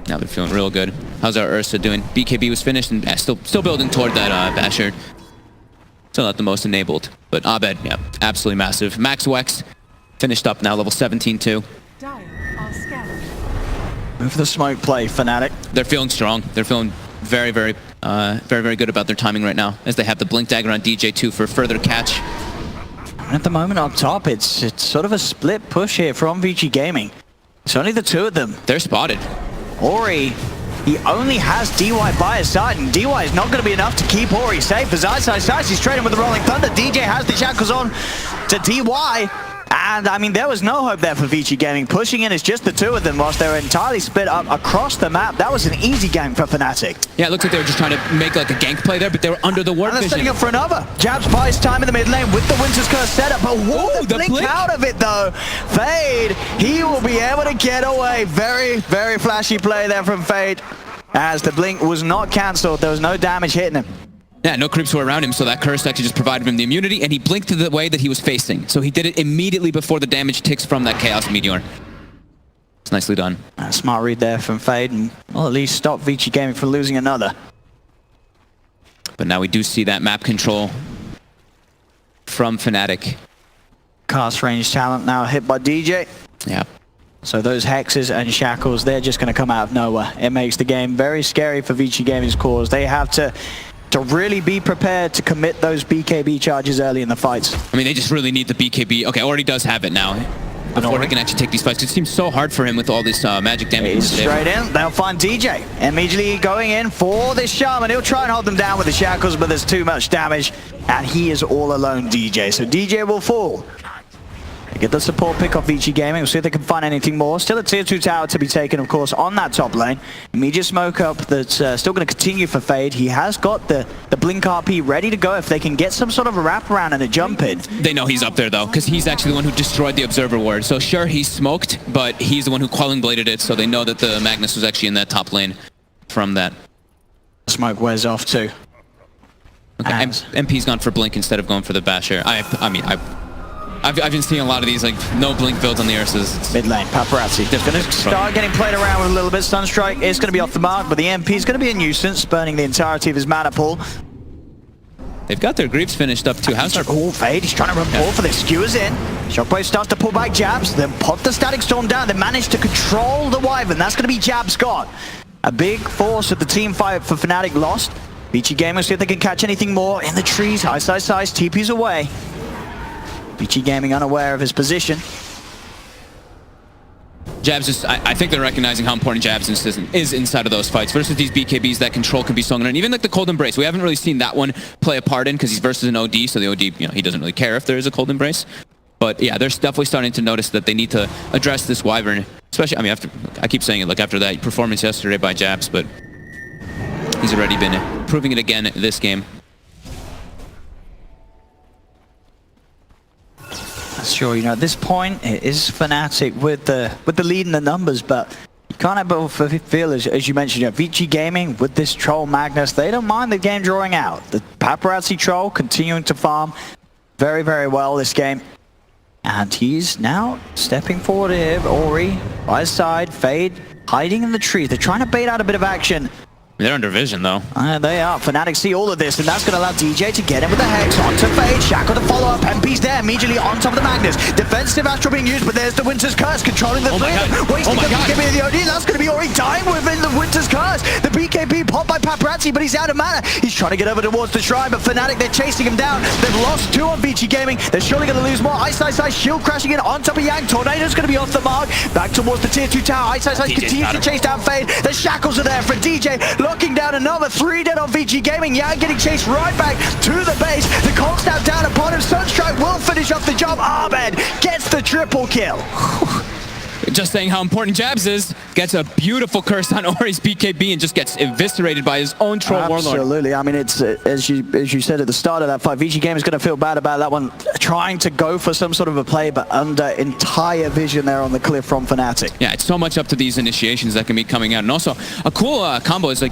Now they're feeling real good. How's our Ursa doing? BKB was finished and still building toward that Basher. Still not the most enabled, but Arbed, yeah, absolutely massive. Max Wex finished up now, level 17 too. Move the smoke play, Fnatic. They're feeling strong. They're feeling very good about their timing right now, as they have the blink dagger on DJ too for further catch. At the moment up top, it's sort of a split push here from ViCi Gaming. It's only the two of them. They're spotted. Ori, he only has DY by his side, and DY is not going to be enough to keep Ori safe. As Ice, he's trading with the Rolling Thunder. DJ has the shackles on to DY. And I mean, there was no hope there for ViCi Gaming. Pushing in is just the two of them whilst they're entirely split up across the map. That was an easy game for Fnatic. Yeah, it looks like they were just trying to make like a gank play there, but they were under the warp And they're vision. setting up for another. Jabs buys time in the mid lane with the Winter's Curse setup, but whoa, the blink out of it though. Fade, he will be able to get away. Very, very flashy play there from Fade. As the blink was not cancelled, there was no damage hitting him. Yeah, no creeps were around him, so that curse actually just provided him the immunity, and he blinked to the way that he was facing. So he did it immediately before the damage ticks from that Chaos Meteor. It's nicely done. A smart read there from Fade, and well, at least stop ViCi Gaming from losing another. But now we do see that map control from Fnatic. Cast range talent now hit by DJ. Yeah. So those hexes and shackles, they're just going to come out of nowhere. It makes the game very scary for ViCi Gaming's cause. They have to really be prepared to commit those BKB charges early in the fights. I mean, they just really need the BKB. Okay, already does have it now. Before he can actually take these fights. It seems so hard for him with all this magic damage. He's straight in. They'll find DJ. Immediately going in for this Shaman. He'll try and hold them down with the shackles, but there's too much damage. And he is all alone, DJ. So DJ will fall. They get the support pick off ViCi Gaming. We'll see if they can find anything more. Still a tier 2 tower to be taken, of course, on that top lane. Immediate smoke up that's still going to continue for Fade. He has got the Blink RP ready to go if they can get some sort of a wraparound and a jump in. They know he's up there, though, because he's actually the one who destroyed the Observer Ward. So sure, he's smoked, but he's the one who Quelling Bladed it, so they know that the Magnus was actually in that top lane from that. Smoke wears off, too. Okay, MP's gone for Blink instead of going for the Basher. I've been seeing a lot of these like no blink builds on the Ursus. Mid lane, Paparazzi. Just going to start getting played around with a little bit. Sunstrike is going to be off the mark, but the MP is going to be a nuisance, burning the entirety of his mana pool. They've got their Greaves finished up too. How's our... Oh, Fade, he's trying to run ball for this. Skewers in. Shockwave starts to pull back Jabs, then pop the Static Storm down. They manage to control the Wyvern. That's going to be Jabs gone. A big force of the team fight for Fnatic lost. ViCi Gaming, see if they can catch anything more in the trees. High size, TP's away. ViCi Gaming unaware of his position. Jabs is, I think they're recognizing how important Jabs is inside of those fights. Versus these BKBs, that control can be swung on. And even like the Cold Embrace, we haven't really seen that one play a part in because he's versus an OD, so the OD, you know, he doesn't really care if there is a Cold Embrace. But yeah, they're definitely starting to notice that they need to address this Wyvern. Especially, I mean, after, I keep saying it, like after that performance yesterday by Jabs, but he's already been proving it again this game. Sure, you know, at this point, it is Fnatic with the lead in the numbers, but you can't help but feel, as you mentioned, you know, ViCi Gaming with this Troll Magnus, they don't mind the game drawing out. The Paparazzi Troll continuing to farm very, very well this game. And he's now stepping forward here, Ori by his side, Fade hiding in the trees. They're trying to bait out a bit of action. They're under vision, though. They are. Fnatic see all of this, and that's going to allow DJ to get in with the Hex onto Fade. Shackle to follow up. MP's there immediately on top of the Magnus. Defensive Astral being used, but there's the Winter's Curse controlling the three. Wasting the BKB of the OD. That's going to be Ori dying within the Winter's Curse. The BKB popped by Paparazzi, but he's out of mana. He's trying to get over towards the Shrine, but Fnatic, they're chasing him down. They've lost 2 on ViCi Gaming. They're surely going to lose more. Ice Shield crashing in on top of Yang. Tornado's going to be off the mark. Back towards the tier 2 tower. Ice continues to chase down Fade. The Shackles are there for DJ. Locking down another 3 dead on ViCi Gaming. Yang getting chased right back to the base. The Cold Snap down upon him. Sunstrike will finish off the job. Ahmed gets the triple kill. Just saying how important Jabs is. Gets a beautiful curse on Ori's BKB and just gets eviscerated by his own Troll Warlord. Absolutely. I mean, it's as you said at the start of that fight, ViCi Gaming is going to feel bad about that one. Trying to go for some sort of a play, but under entire vision there on the cliff from Fnatic. Yeah, it's so much up to these initiations that can be coming out. And also, a cool combo is like,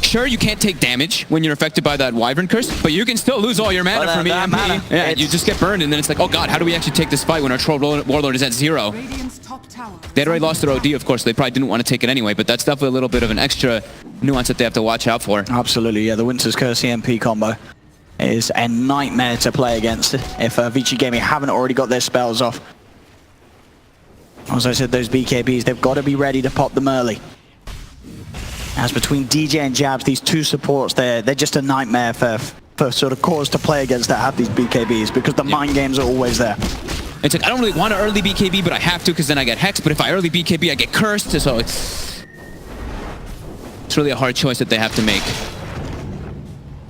sure, you can't take damage when you're affected by that Wyvern curse, but you can still lose all your mana from EMP. Yeah, you just get burned, and then it's like, oh god, how do we actually take this fight when our Troll Warlord is at 0? They'd already lost their OD, of course, so they probably didn't want to take it anyway, but that's definitely a little bit of an extra nuance that they have to watch out for. Absolutely, yeah, the Winter's Curse EMP combo is a nightmare to play against if ViCi Gaming haven't already got their spells off. As I said, those BKBs, they've got to be ready to pop them early. As between DJ and Jabs, these 2 supports, they're just a nightmare for sort of cause to play against that have these BKBs, because the mind games are always there. It's like, I don't really want to early BKB, but I have to because then I get Hex, but if I early BKB, I get Cursed, so it's really a hard choice that they have to make.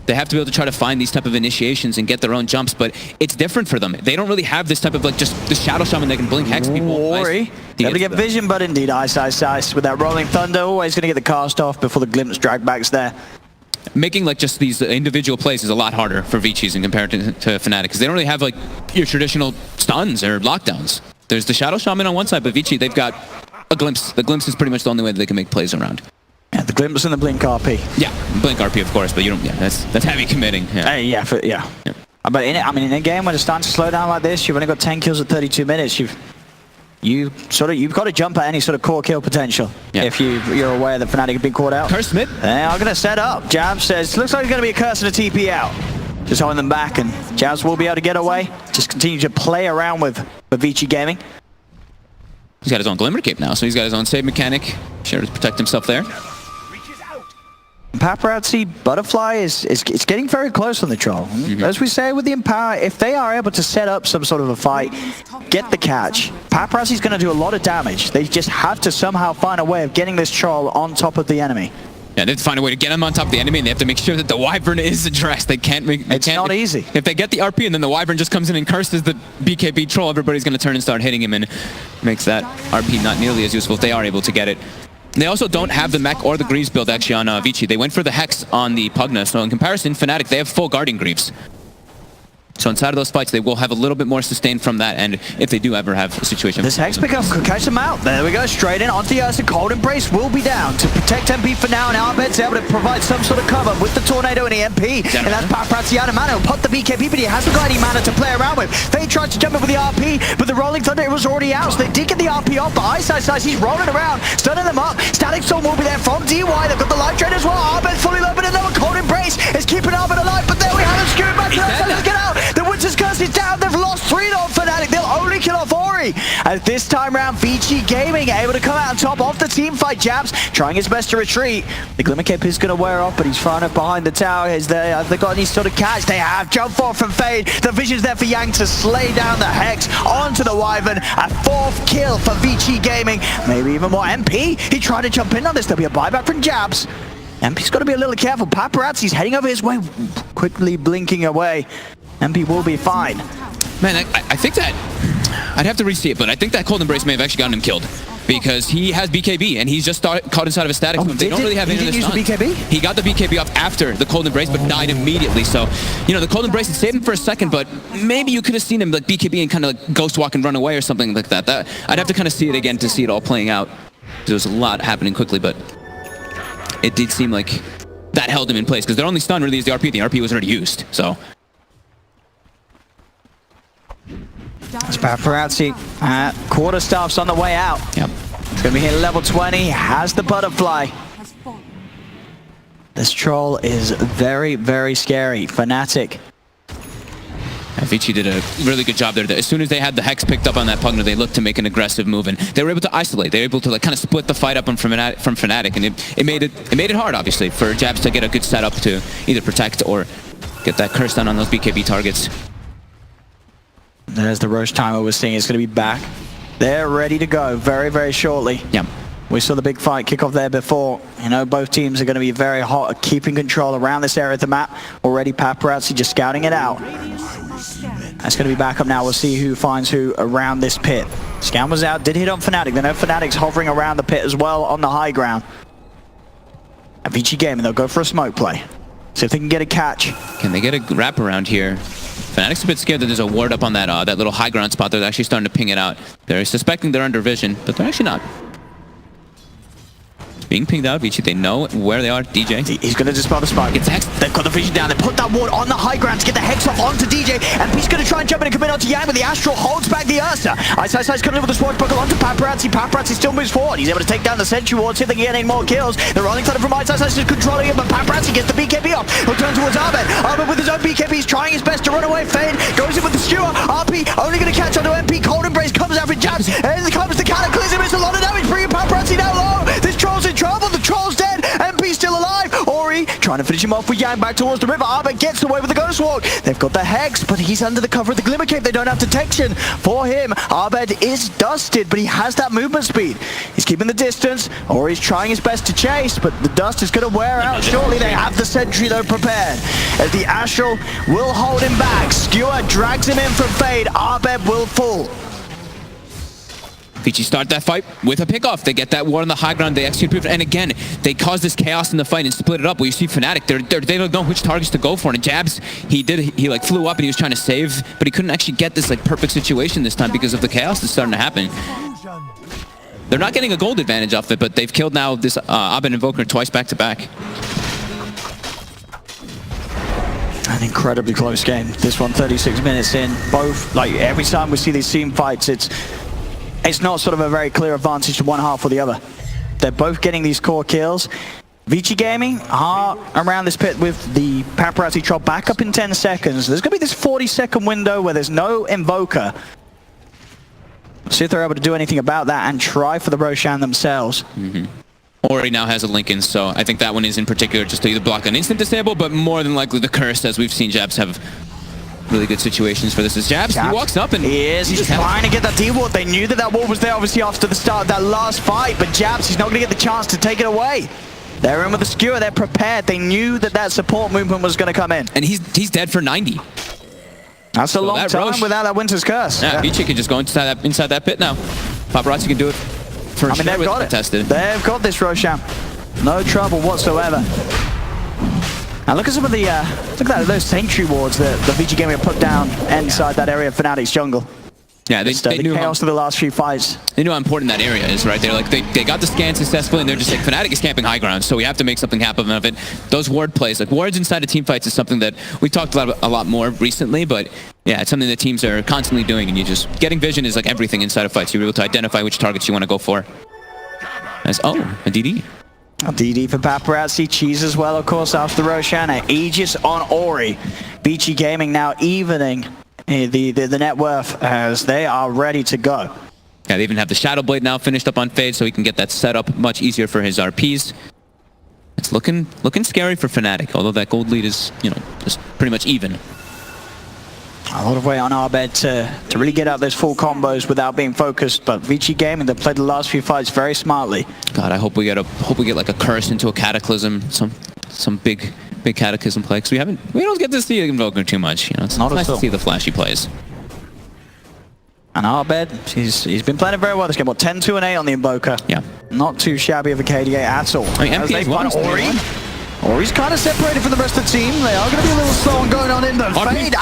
They have to be able to try to find these type of initiations and get their own jumps, but it's different for them. They don't really have this type of like just the Shadow Shaman that can blink hex people. Ori, able to get vision, but indeed Ice with that Rolling Thunder, always going to get the cast off before the glimpse dragbacks there. Making like just these individual plays is a lot harder for ViCi's in comparison to Fnatic, because they don't really have like your traditional stuns or lockdowns. There's the Shadow Shaman on one side, but ViCi, they've got a glimpse. The glimpse is pretty much the only way that they can make plays around. Yeah, the glimpse and the blink RP. Yeah, blink RP of course, but you don't. Yeah, that's heavy committing. Yeah, yeah. But in a game when it's starting to slow down like this, you've only got 10 kills at 32 minutes. You've got to jump at any sort of core kill potential. Yeah. If you're aware that Fnatic have been caught out. Curse mid. They are going to set up. Jab says, looks like it's going to be a curse and a TP out. Just holding them back, and Jabs will be able to get away. Just continue to play around with ViCi Gaming. He's got his own Glimmer Cape now, so he's got his own save mechanic. Sure to protect himself there. Paparazzi Butterfly is getting very close on the troll. As we say with the Empower, if they are able to set up some sort of a fight, get the catch, Paparazzi's going to do a lot of damage. They just have to somehow find a way of getting this troll on top of the enemy. Yeah, they have to find a way to get him on top of the enemy, and they have to make sure that the Wyvern is addressed. They can't make... It's not easy. If they get the RP and then the Wyvern just comes in and curses the BKB troll, everybody's going to turn and start hitting him, and makes that RP not nearly as useful if they are able to get it. They also don't have the mech or the Greaves build actually on ViCi. They went for the Hex on the Pugna, so in comparison, Fnatic, they have full Guardian Greaves. So inside of those fights, they will have a little bit more sustain from that, and if they do ever have a situation... This Hex pickup could catch them out. There we go, straight in onto the Ursa. Cold Embrace will be down to protect MP for now, and Arbed's able to provide some sort of cover with the Tornado and the MP. And that's Paparazzi out of mana. He'll pop the BKB, but he hasn't got any mana to play around with. They tried to jump in with the RP, but the Rolling Thunder was already out, so they did get the RP off, but Ice, he's rolling around, stunning them up. Static Storm will be there from DY. They've got the Life Drain as well. Arbed fully low, but another Cold Embrace is keeping Arbed alive, but there we have him skewed back to Let's get out. The Winter's Curse is down. They've lost 3 on Fnatic. They'll only kill off Ori. As this time round, ViCi Gaming able to come out on top of the team fight. Jabs trying his best to retreat. The Glimmer Cape is going to wear off, but he's thrown up behind the tower. Have they got any sort of catch? They have. Jump forward from Fade. The vision's there for Yang to slay down the Hex onto the Wyvern. A 4th kill for ViCi Gaming. Maybe even more. MP, he tried to jump in on this. There'll be a buyback from Jabs. MP's got to be a little careful. Paparazzi's heading over his way, quickly blinking away. MP will be fine. Man, I think that... I'd have to re-see it, but I think that Cold Embrace may have actually gotten him killed. Because he has BKB, and he's just caught inside of a static zone. They don't really have any of the stuns. BKB? He got the BKB off after the Cold Embrace, but died immediately. So, you know, the Cold Embrace, it saved him for a second, but maybe you could have seen him like BKB and kind of like ghost walk and run away or something like that. I'd have to kind of see it again to see it all playing out. There was a lot happening quickly, but it did seem like that held him in place, because their only stun really is the RP. The RP was already used, so... It's Paparazzi. Quarterstaff's on the way out. Yep. It's going to be here level 20. Has the Butterfly. This troll is very, very scary. Fnatic. ViCi did a really good job there. As soon as they had the Hex picked up on that Pugna, they looked to make an aggressive move, and they were able to isolate. They were able to like kind of split the fight up from Fnatic, and it made it hard, obviously, for Jabs to get a good setup to either protect or get that curse down on those BKB targets. There's the Roche timer we're seeing. It's going to be back. They're ready to go very, very shortly. Yeah. We saw the big fight kick off there before. You know, both teams are going to be very hot at keeping control around this area of the map. Already Paparazzi just scouting it out. That's going to be back up now. We'll see who finds who around this pit. Scan was out, did hit on Fnatic. They know Fnatic's hovering around the pit as well on the high ground. At ViCi Gaming, they'll go for a smoke play. See if they can get a catch. Can they get a wrap around here? Fnatic's a bit scared that there's a ward up on that that little high ground spot. They're actually starting to ping it out. They're suspecting they're under vision, but they're actually not. Being pinged out, ViCi, they know where they are. DJ. He's going to dispel the spark. Gets Hex. They've got the vision down. They put that ward on the high ground to get the Hex off onto DJ. And he's going to try and jump in and commit onto Yang, but the Astral holds back the Ursa. Ice coming in with the Swashbuckle onto Paparazzi. Paparazzi still moves forward. He's able to take down the Sentry ward, see if they can get any more kills. The Rolling Thunder from Ice is controlling him, but Paparazzi gets the BKB off. He'll turn towards Arbed. Arbed with his own BKB. He's trying his best to run away. Fade goes in with the Skewer. RP only going to catch onto MP. Cold Embrace comes out with Jabs. And comes the Cataclysm. It's a lot of damage. Bringing Paparazzi down low. This troll's in trouble. The troll's dead. MP's still alive. Ori trying to finish finish him off with Yang back towards the river. Arbet gets away with the Ghost Walk. They've got the Hex, but he's under the cover of the Glimmer Cape. They don't have detection for him. Arbet is dusted, but he has that movement speed. He's keeping the distance, or he's trying his best to chase, but the dust is going to wear out shortly. They have the sentry, though, prepared. As the Astral will hold him back. Skewer drags him in from Fade. Arbet will fall. ViCi start that fight with a pickoff. They get that war on the high ground. They execute proof, and again, they cause this chaos in the fight and split it up. Where you see Fnatic, they don't know which targets to go for. And Jabs, he like flew up and he was trying to save, but he couldn't actually get this like perfect situation this time because of the chaos that's starting to happen. They're not getting a gold advantage off it, but they've killed now this Abed Invoker twice back to back. An incredibly close game. This one, 36 minutes in. Both, like every time we see these team fights, it's not sort of a very clear advantage to one half or the other. They're both getting these core kills. ViCi Gaming are around this pit with the Paparazzi Trot back up in 10 seconds. There's going to be this 40-second window where there's no Invoker. See if they're able to do anything about that and try for the Roshan themselves. Ori now has a Lincoln, so I think that one is in particular just to either block an instant disable, but more than likely the curse, as we've seen Jabs have really good situations for this. Is Jabs, he walks up and he's just trying to get that D-ward. They knew that ward was there obviously after the start of that last fight, but Jabs, he's not going to get the chance to take it away. They're in with the skewer, they're prepared. They knew that that support movement was going to come in. And he's dead for 90. That's a long time without that Winter's Curse. Yeah, ViCi can just go inside that pit now. Paparazzi can do it for sure. They've got it. Tested. They've got this Roshan. No trouble whatsoever. And look at some of the look at those sentry wards that the ViCi Gaming have put down inside that area of Fnatic's jungle. Yeah, they knew chaos of the last few fights. They knew how important that area is, right? They're like they got the scan successfully, and they're just like, Fnatic is camping high ground, so we have to make something happen of it. Those ward plays, like wards inside of team fights, is something that we talked about a lot more recently, but yeah, it's something that teams are constantly doing, and you just getting vision is like everything inside of fights. You're able to identify which targets you want to go for. Nice. Oh, a DD. A DD for Paparazzi, Cheese as well, of course, after the Roshan. Aegis on Ori. ViCi Gaming now evening the net worth as they are ready to go. Yeah, they even have the Shadow Blade now finished up on Fade, so he can get that set up much easier for his RPs. It's looking scary for Fnatic, although that gold lead is, you know, just pretty much even. A lot of weight on Arbet to really get out those full combos without being focused, but ViCi Gaming, they played the last few fights very smartly. God, I hope we get like a curse into a cataclysm, some big cataclysm play, because we don't get to see Invoker too much. You know, it's nice to see the flashy plays. And Arbet, he's been playing it very well this game. What, 10-2-8 on the Invoker? Yeah, not too shabby of a KDA at all. I mean, MP as well. Ori's kind of separated from the rest of the team. They are going to be a little slow on going on in the Fade.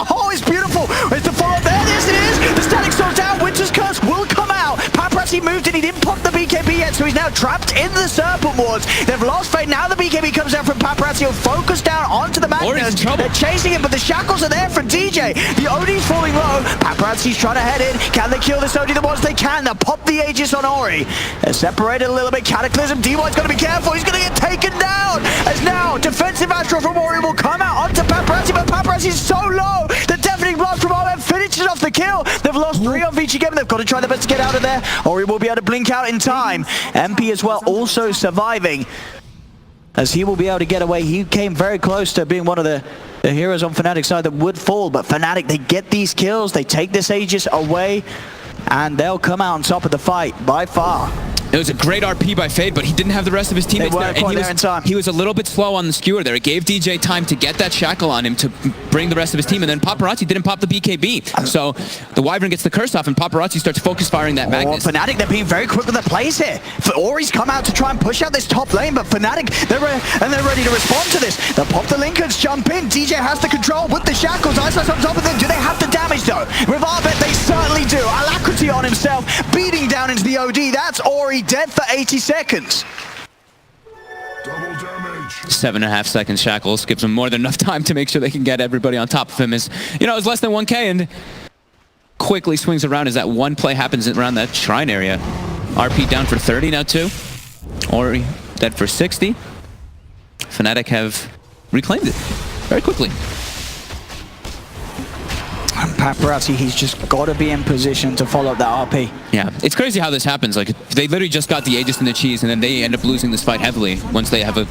Oh, it's beautiful. It's the follow-up there. Yes, it is. The static slows down. Winter's Curse will come out. Paparazzi moved in. He didn't pop the BKB yet, so he's now trapped in the Serpent Wards. They've lost Fade. Now the BKB comes down from Paparazzi. He'll focus down onto the Magnus. They're chasing him, but the shackles are there for DJ. The OD's falling low. Paparazzi's trying to head in. Can they kill this OD the ones they can? They'll pop the Aegis on Ori. They're separated a little bit. Cataclysm. DY's got to be careful. He's going to get taken down. As now, defensive Astral from Ori will come out onto Paparazzi, but Paparazzi's so low. The deafening blast from Arbet finishes off the kill. They've lost 3 on ViCi Gaming. They've got to try their best to get out of there. Ori will be able to blink out in time. MP as well also surviving, as he will be able to get away. He came very close to being one of the heroes on Fnatic's side that would fall, but Fnatic, they get these kills. They take this Aegis away, and they'll come out on top of the fight by far. It was a great RP by Fade, but he didn't have the rest of his teammates there. And he was a little bit slow on the skewer there. It gave DJ time to get that shackle on him to bring the rest of his team, and then Paparazzi didn't pop the BKB. So the Wyvern gets the curse off, and Paparazzi starts focus firing that Magnus. Fnatic, they're being very quick with their plays here. Ori's come out to try and push out this top lane, but Fnatic, they're ready to respond to this. They'll pop the Lincolns, jump in. DJ has the control with the shackles. Iceland's on top of them. Do they have the damage, though? With Arbet, they certainly do. Alacrity on himself, beating down into the OD. That's Ori dead for 80 seconds. Double damage. 7.5 second shackles gives them more than enough time to make sure they can get everybody on top of him. As you know, it's less than 1K and quickly swings around as that one play happens around that shrine area. RP down for 30 now too. Ori dead for 60. Fnatic have reclaimed it very quickly. Paparazzi, he's just got to be in position to follow up that RP. Yeah, it's crazy how this happens. Like, they literally just got the Aegis and the cheese, and then they end up losing this fight heavily once they have a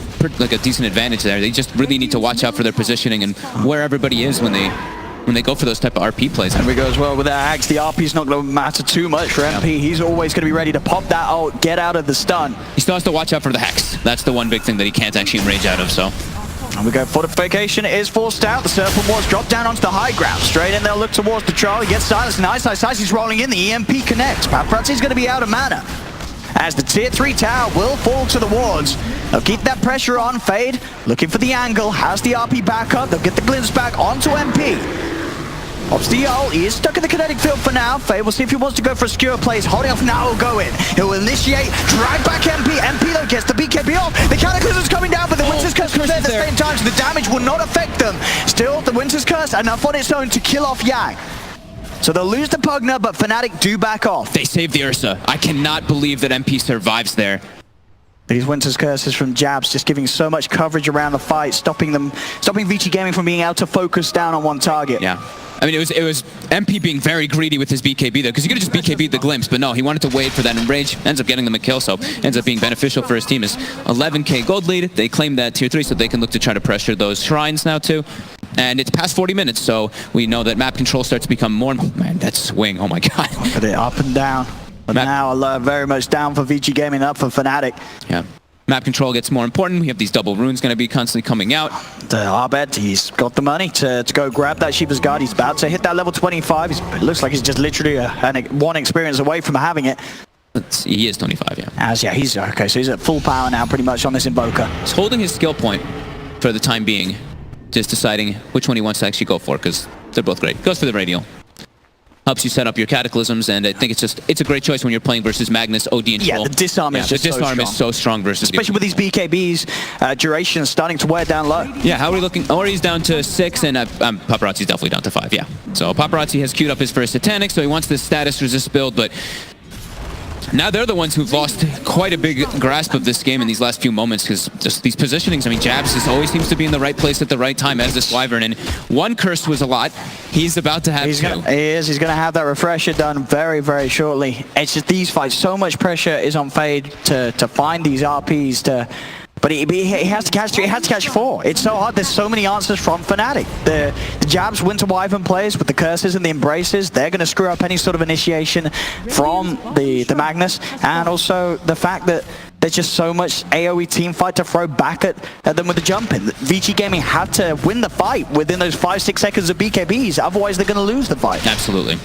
decent advantage there. They just really need to watch out for their positioning and where everybody is when they go for those type of RP plays. And we go as well with that Axe. The RP's not going to matter too much for MP. He's always going to be ready to pop that ult, get out of the stun. He still has to watch out for the Hex. That's the one big thing that he can't actually enrage out of, so. And we go, fortification is forced out. The Serpent Wars drop down onto the high ground. Straight in, they'll look towards the Charlie. Gets silenced, and Ice rolling in. The EMP connects. Paparazzi's going to be out of mana. As the tier 3 tower will fall to the wards. They'll keep that pressure on. Fade, looking for the angle. Has the RP back up. They'll get the glimpse back onto MP. Pops the ult, he is stuck in the kinetic field for now. Faye will see if he wants to go for a skewer play. He's holding off now, he'll go in. He'll initiate, drag back MP. MP though gets the BKB off. The Cataclysm's coming down, but the Winter's Curse is there at the same time, so the damage will not affect them. Still, the Winter's Curse enough on its own to kill off Yang. So they'll lose the Pugna, but Fnatic do back off. They saved the Ursa. I cannot believe that MP survives there. These Winter's Curses from Jabs just giving so much coverage around the fight, stopping ViCi Gaming from being able to focus down on one target. Yeah. I mean, it was MP being very greedy with his BKB there, because he could have just BKB'd the glimpse, but no, he wanted to wait for that enrage, ends up getting them a kill, so ends up being beneficial for his team. Is 11k gold lead. They claim that tier 3, so they can look to try to pressure those shrines now too. And it's past 40 minutes, so we know that map control starts to become more... Man, that swing, oh my god. Look at it, up and down. But now very much down for ViCi Gaming, up for Fnatic. Yeah. Map control gets more important. We have these double runes going to be constantly coming out. Arbed, he's got the money to go grab that Shiva's Guard. He's about to hit that level 25. It looks like he's just literally one experience away from having it. He is 25, yeah. He's okay, so he's at full power now pretty much on this Invoker. He's holding his skill point for the time being, just deciding which one he wants to actually go for, because they're both great. Goes for the Radial. Helps you set up your Cataclysms, and I think it's a great choice when you're playing versus Magnus, OD, and Troll. Yeah, the disarm is just is so strong versus... Especially with these BKBs, duration starting to wear down low. Yeah, how are we looking? Ori's down to 6, and Paparazzi's definitely down to 5, yeah. So Paparazzi has queued up his first Satanic, so he wants this status resist build, but... Now they're the ones who've lost quite a big grasp of this game in these last few moments, because just these positionings, I mean, Jabs just always seems to be in the right place at the right time as this Wyvern, and one curse was a lot. He's about to have two. He's going to have that refresher done very, very shortly. It's just these fights, so much pressure is on Fade to find these RPs to... But he has to catch 4. It's so hard. There's so many answers from Fnatic. The Jabs Winter Wyvern plays with the curses and the embraces. They're going to screw up any sort of initiation from the Magnus. And also the fact that there's just so much AoE team fight to throw back at them with the jump in. ViCi Gaming had to win the fight within those 5-6 seconds of BKBs. Otherwise, they're going to lose the fight. Absolutely.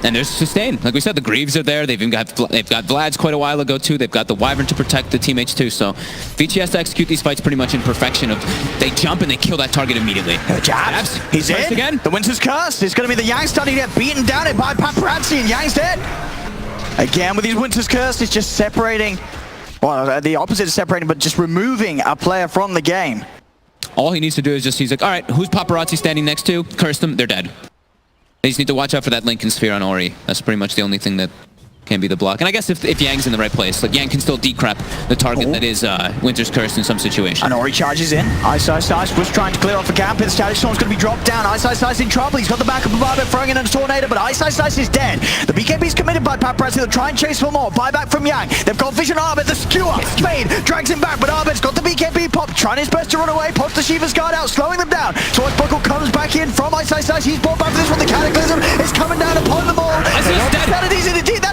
And there's sustain. Like we said, the Greaves are there. They've got Vlad's quite a while ago too. They've got the Wyvern to protect the teammates too. So ViCi has to execute these fights pretty much in perfection. They jump and they kill that target immediately. Jabs. He's in. Again. The Winter's Curse. It's going to be the Yang starting to get beaten down by Paparazzi, and Yang's dead. Again with these Winter's Curse, it's just separating. Well, the opposite is separating, but just removing a player from the game. All he needs to do is just, he's like, all right, who's Paparazzi standing next to? Curse them. They're dead. They just need to watch out for that Lincoln Sphere on Ori. That's pretty much the only thing that can be the block. And I guess if Yang's in the right place, like Yang can still decrep the target that is Winter's Curse in some situation. And Ori charges in. Ice was trying to clear off a camp. The Static Storm's going to be dropped down. Ice in trouble. He's got the backup of Arbet throwing in a tornado, but Ice is dead. The BKB's committed by Paparazzi. They'll try and chase for more. Buyback from Yang. They've got vision on Arbet. The skewer. Spade drags him back, but Arbet's got the BKB pop, trying his best to run away. Pops the Shiva's Guard out, slowing them down. So Buckle comes back in from Ice. He's brought back for this one. The Cataclysm is coming down upon them all.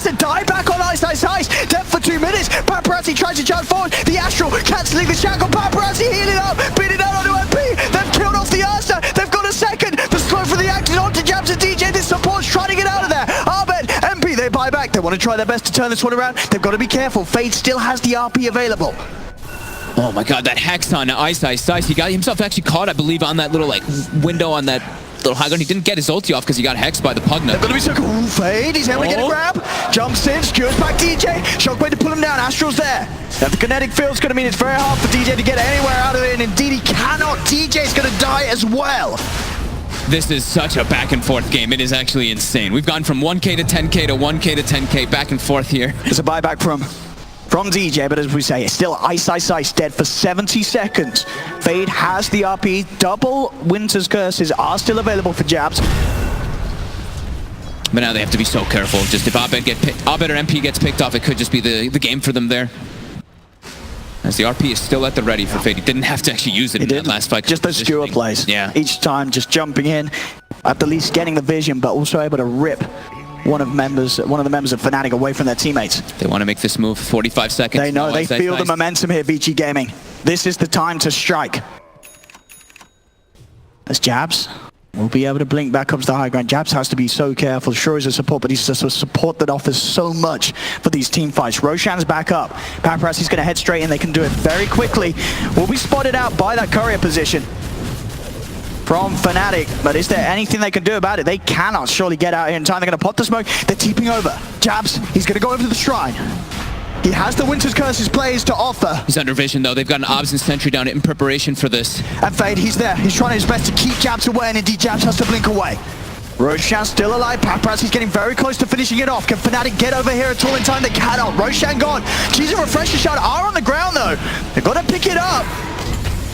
That's a dieback on Ice. Dead for 2 minutes. Paparazzi tries to charge forward. The Astral cancelling the shackle. Paparazzi healing up, beating out onto MP. They've killed off the Ursa. They've got a second. The slow for the Actors onto Jabs and DJ. This support's trying to get out of there. Arbed, MP, they buy back. They want to try their best to turn this one around. They've got to be careful. Fade still has the RP available. Oh my god, that Hex on Ice. He got himself actually caught, I believe, on that little like window on that little high ground. He didn't get his ulti off because he got hexed by the Pugna. They're going to be so cool. Fade, he's able to get a grab. Jumps in, secures back DJ. Shockwave to pull him down. Astral's there. Now the kinetic field's going to mean it's very hard for DJ to get anywhere out of it, and indeed he cannot. DJ's going to die as well. This is such a back and forth game. It is actually insane. We've gone from 1k to 10k to 1k to 10k, back and forth here. There's a buyback from DJ, but as we say, it's still Ice dead for 70 seconds. Fade has the RP. Double Winter's Curses are still available for Jabs. But now they have to be so careful. Just if Abed or MP gets picked off, it could just be the game for them there. As the RP is still at the ready for Fade. He didn't have to actually use it in that last fight. Just those skewer plays. Yeah. Each time just jumping in, at the least getting the vision, but also able to rip one of the members of Fnatic away from their teammates. They want to make this move. 45 seconds. They know, they feel the momentum here, ViCi Gaming. This is the time to strike. As Jabs will be able to blink back up to the high ground. Jabs has to be so careful. Sure is a support, but he's just a support that offers so much for these team fights. Roshan's back up. Paparazzi's going to head straight in. They can do it very quickly. Will be spotted out by that courier position from Fnatic, but is there anything they can do about it? They cannot surely get out here in time. They're going to pop the smoke. They're TPing over. Jabs, he's going to go over to the shrine. He has the Winter's Curses plays to offer. He's under vision though. They've got an Obs and Sentry down in preparation for this. And Fade, he's there. He's trying his best to keep Jabs away, and indeed Jabs has to blink away. Roshan still alive. Paparazzi's getting very close to finishing it off. Can Fnatic get over here at all in time? They cannot. Roshan gone. Cheese and Refresher Shot are on the ground though. They've got to pick it up.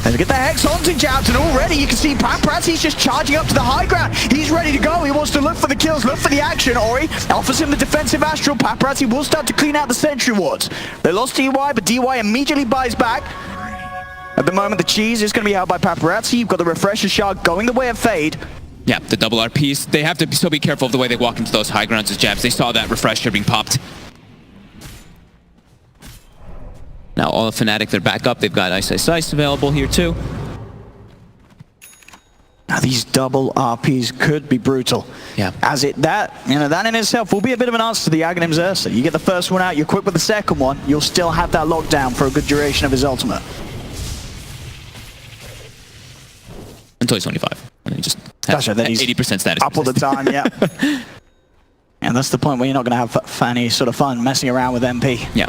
And get the Hex onto Jabs, and already you can see Paparazzi's just charging up to the high ground. He's ready to go. He wants to look for the kills, look for the action. Ori offers him the defensive Astral. Paparazzi will start to clean out the sentry wards. They lost DY, but DY immediately buys back. At the moment, the cheese is going to be held by Paparazzi. You've got the Refresher Shot going the way of Fade. Yeah, the double RPs. They have to still be careful of the way they walk into those high grounds as Jabs. They saw that Refresher being popped. Now all of Fnatic, they're back up. They've got Ice available here too. Now these double RPs could be brutal. Yeah. As that in itself will be a bit of an answer to the Aghanims Ursa. You get the first one out, you're quick with the second one, you'll still have that lockdown for a good duration of his ultimate. Until he's 25. And then he just has then he's 80% status. Up all the time, yeah. And that's the point where you're not going to have any sort of fun messing around with MP. Yeah.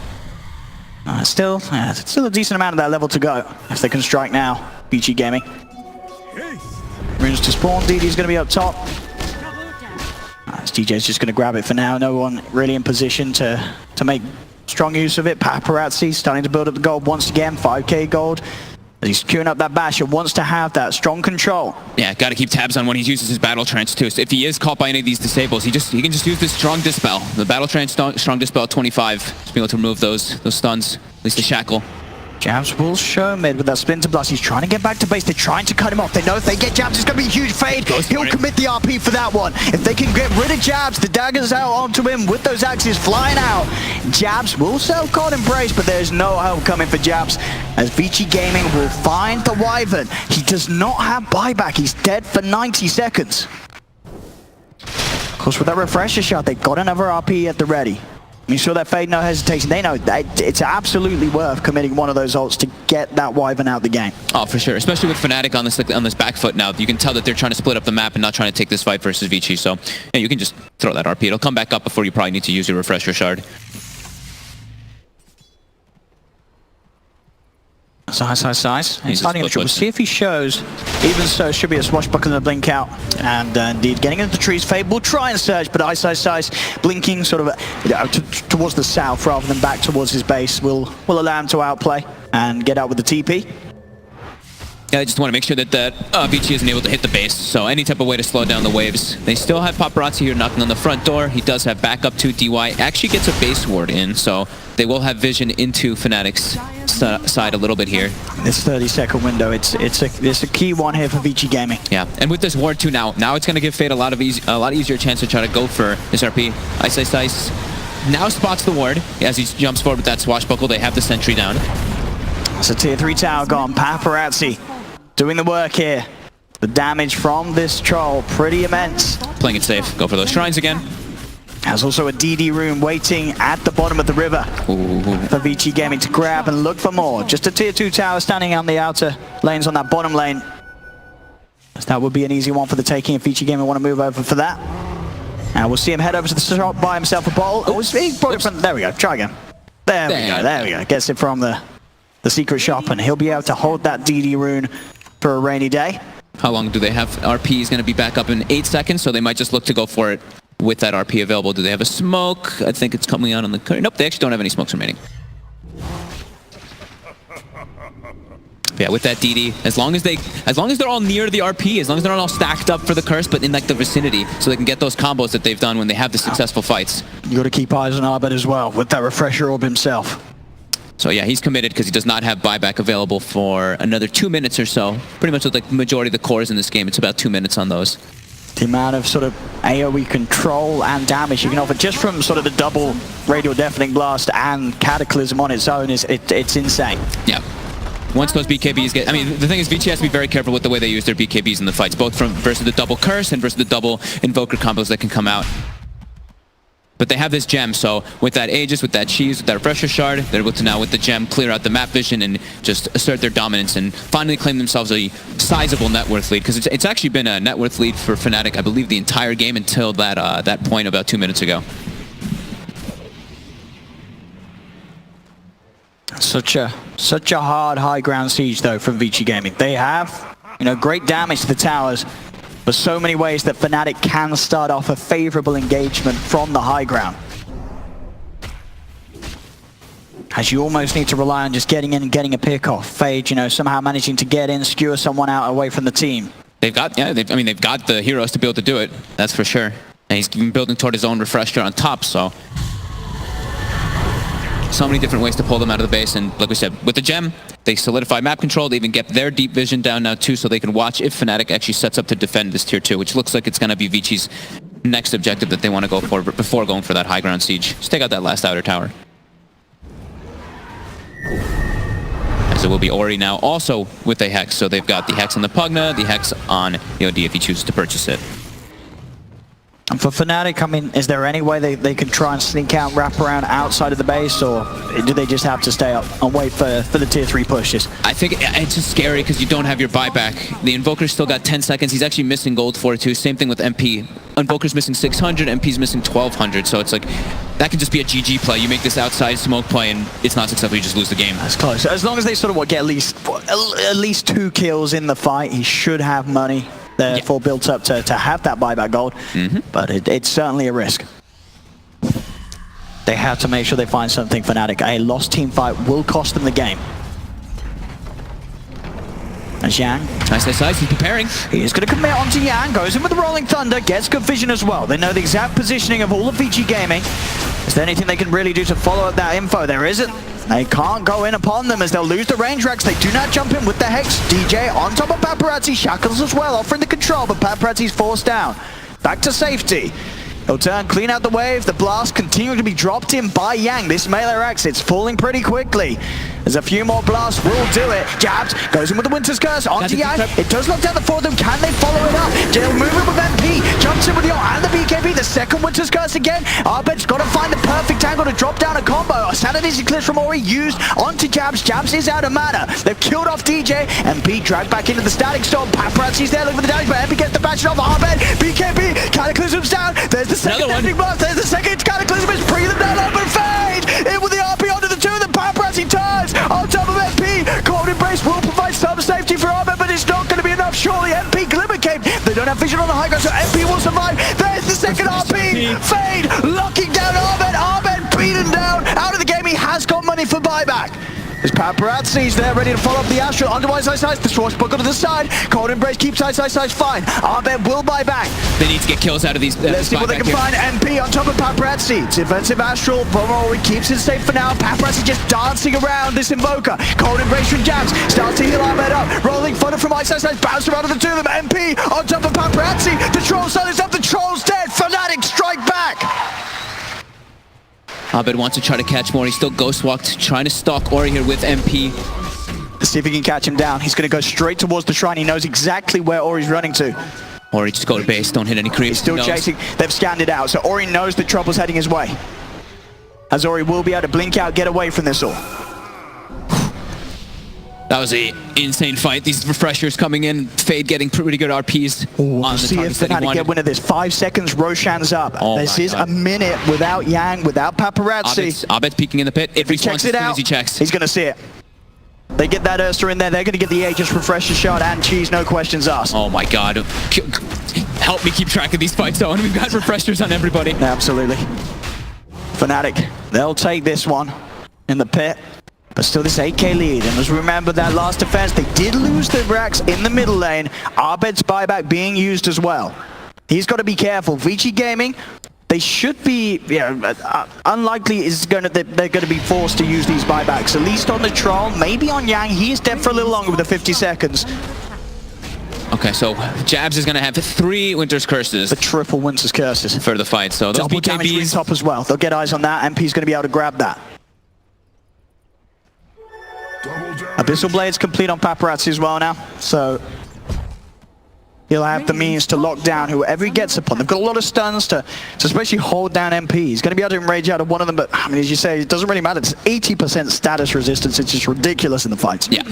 Still a decent amount of that level to go. If they can strike now, ViCi Gaming. Runes to spawn. DD's going to be up top. DJ's just going to grab it for now. No one really in position to make strong use of it. Paparazzi starting to build up the gold once again. 5k gold. As he's queuing up that Basher, wants to have that strong control. Yeah, got to keep tabs on when he uses his Battle Trance too. So if he is caught by any of these disables, he can just use this Strong Dispel. The Battle Trance Strong Dispel at 25. Just being able to remove those stuns, at least the Shackle. Jabs will show mid with that Splinter Blast. He's trying to get back to base. They're trying to cut him off. They know if they get Jabs, it's going to be a huge fade. He'll commit the RP for that one. If they can get rid of Jabs, the daggers out onto him with those axes flying out. Jabs will self-caught Embrace, but there's no help coming for Jabs. As ViCi Gaming will find the Wyvern. He does not have buyback. He's dead for 90 seconds. Of course, with that Refresher Shot, they got another RP at the ready. You saw that Fade, no hesitation. They know that it's absolutely worth committing one of those ults to get that Wyvern out the game. Oh, for sure. Especially with Fnatic on this back foot now. You can tell that they're trying to split up the map and not trying to take this fight versus ViCi. So, yeah, you can just throw that RP. It'll come back up before you probably need to use your Refresher Shard. Size. He's hiding in trouble. We'll see if he shows. Even so, should be a swashbuckler blink out. And indeed, getting into the trees. Fade will try and surge, but Size blinking sort of towards the south rather than back towards his base will allow him to outplay and get out with the TP. Yeah, I just want to make sure that ViCi isn't able to hit the base, so any type of way to slow down the waves. They still have Paparazzi here knocking on the front door. He does have backup to DY. Actually gets a base ward in, so they will have vision into Fnatic's side a little bit here. This 30-second window, it's a key one here for ViCi Gaming. Yeah, and with this ward too now it's going to give Fade a lot easier chance to try to go for this RP. Ice now spots the ward as he jumps forward with that swashbuckle. They have the sentry down. It's a tier 3 tower gone. Paparazzi doing the work here. The damage from this troll, pretty immense. Playing it safe. Go for those shrines again. There's also a DD room waiting at the bottom of the river for ViCi Gaming to grab and look for more. Just a tier 2 tower standing on the outer lanes on that bottom lane. That would be an easy one for the taking if ViCi Gaming want to move over for that. And we'll see him head over to the shop, buy himself a bottle. There we go. Try again. There we go. Gets it from the secret shop, and he'll be able to hold that DD rune for a rainy day. How long do they have? RP is going to be back up in 8 seconds, so they might just look to go for it with that RP available. Do they have a smoke? I think it's coming out on the current. Nope, they actually don't have any smokes remaining. Yeah, with that DD, as long as they're all near the RP, as long as they're not all stacked up for the curse, but in like the vicinity, so they can get those combos that they've done when they have the successful fights. You got to keep eyes on Arbet as well with that refresher orb himself. So yeah, he's committed because he does not have buyback available for another 2 minutes or so. Pretty much with like the majority of the cores in this game, it's about 2 minutes on those. The amount of sort of AoE control and damage you can offer just from sort of the double radial deafening blast and cataclysm on its own it's insane. Yeah. Once those BKBs get... I mean, the thing is, ViCi has to be very careful with the way they use their BKBs in the fights, both from versus the double curse and versus the double invoker combos that can come out. But they have this gem, so with that Aegis, with that Cheese, with that Refresher Shard, they're able to now, with the gem, clear out the map vision and just assert their dominance and finally claim themselves a sizable net worth lead, because it's actually been a net worth lead for Fnatic, I believe, the entire game until that point about 2 minutes ago. Such a hard high ground siege though from ViCi Gaming. They have, great damage to the towers, but so many ways that Fnatic can start off a favorable engagement from the high ground. As you almost need to rely on just getting in and getting a pick off. Fade, somehow managing to get in, skewer someone out away from the team. They've got the heroes to be able to do it, that's for sure. And he's been building toward his own refresher on top, so many different ways to pull them out of the base, and like we said, with the gem, they solidify map control, they even get their deep vision down now too, so they can watch if Fnatic actually sets up to defend this tier 2, which looks like it's going to be ViCi's next objective that they want to go for before going for that high ground siege. Just take out that last outer tower. As it will be Ori now also with a Hex, so they've got the Hex on the Pugna, the Hex on EOD if he chooses to purchase it. And for Fnatic, I mean, is there any way they can try and sneak out, wrap around outside of the base, or do they just have to stay up and wait for the tier 3 pushes? I think it's just scary because you don't have your buyback. The Invoker's still got 10 seconds. He's actually missing gold for it too. Same thing with MP. Invoker's missing 600, MP's missing 1200. So it's like, that could just be a GG play. You make this outside smoke play and it's not successful, you just lose the game. That's close. As long as they sort of get at least 2 kills in the fight, he should have money. Therefore built up to have that buyback gold, but it's certainly a risk. They have to make sure they find something. Fnatic, a lost team fight will cost them the game. As Yang, nice, he's preparing. He is going to commit onto Yang, goes in with the Rolling Thunder, gets good vision as well. They know the exact positioning of all of ViCi Gaming. Is there anything they can really do to follow up that info? There isn't. They can't go in upon them as they'll lose the range racks. They do not jump in with the Hex. DJ on top of Paparazzi, shackles as well, offering the control, but Paparazzi's forced down. Back to safety. He'll turn, clean out the wave. The blast continuing to be dropped in by Yang. This melee Rex, it's falling pretty quickly. There's a few more blasts, will do it. Jabs, goes in with the Winter's Curse onto Yang. It does lock down the 4 of them. Can they follow it up? They'll move it with MP. Jumps in with the ult and the BKB. The second Winter's Curse again. Arbet's got to find the perfect angle to drop down a combo. Sanity's eclipse from Ori used onto Jabs. Jabs is out of mana. They've killed off DJ. MP dragged back into the static storm. Paparazzi's there looking for the damage, but MP gets the batch off Arbet. BKB, Cataclysm's down. There's the second deafening blast. There's the second Cataclysm. It's bringing them down. Open Fade. In with the RP onto the 2 of them. Paparazzi turns on top of MP. Cold Embrace will provide some safety for Arbet, but it's not going to be enough. Surely MP Glimmer Cape. They don't have vision on the high ground, so MP will survive. There's the second RP. Fade locking down Arbet. Arbet beaten down out of the game. He has got money for buyback. There's Paparazzi's there ready to follow up the Astral. Under Ice, the Swashbuckle to the side. Cold Embrace keeps Ice fine. Arbet will buy back. They need to get kills out of these. Let's see what they can find. MP on top of Paparazzi. Defensive Astral. Bomori keeps it safe for now. Paparazzi just dancing around this Invoker. Cold Embrace from Jabs. Starts to heal Arbet up. Rolling Thunder from Ice, bounce around to the 2 of them. MP on top of Paparazzi. The Troll silence up. The Troll's dead. Fnatic strike back. Abed wants to try to catch more. He's still ghost walked, trying to stalk Ori here with MP. Let's see if he can catch him down. He's going to go straight towards the shrine. He knows exactly where Ori's running to. Ori, just go to base. Don't hit any creeps. He's still chasing. They've scanned it out, so Ori knows the trouble's heading his way. As Ori will be able to blink out, get away from this all. That was an insane fight. These refreshers coming in. Fade getting pretty good RPs on the see if they get wind of this. 5 seconds, Roshan's up. This is a minute without Yang, without Paparazzi. Abed's peeking in the pit. If he checks it out, he's going to see it. They get that Ursa in there. They're going to get the Aegis refresher shot and cheese, no questions asked. Oh my god. Help me keep track of these fights, Owen. We've got refreshers on everybody. Absolutely. Fnatic, they'll take this one in the pit. But still this 8k lead, and as we remember that last defense, they did lose the racks in the middle lane. Abed's buyback being used as well. He's got to be careful. ViCi Gaming, they should be, unlikely they're going to be forced to use these buybacks. At least on the Troll, maybe on Yang. He is dead for a little longer with the 50 seconds. Okay, so Jabs is going to have 3 Winter's Curses. The triple Winter's Curses. For the fight, so those double damage BKBs... top as well. They'll get eyes on that. MP's going to be able to grab that. Abyssal Blade's complete on Paparazzi as well now, so he'll have the means to lock down whoever he gets upon. They've got a lot of stuns to especially hold down MP. He's going to be able to enrage out of one of them, but I mean, as you say, it doesn't really matter. It's 80% status resistance. It's just ridiculous in the fights. Yeah,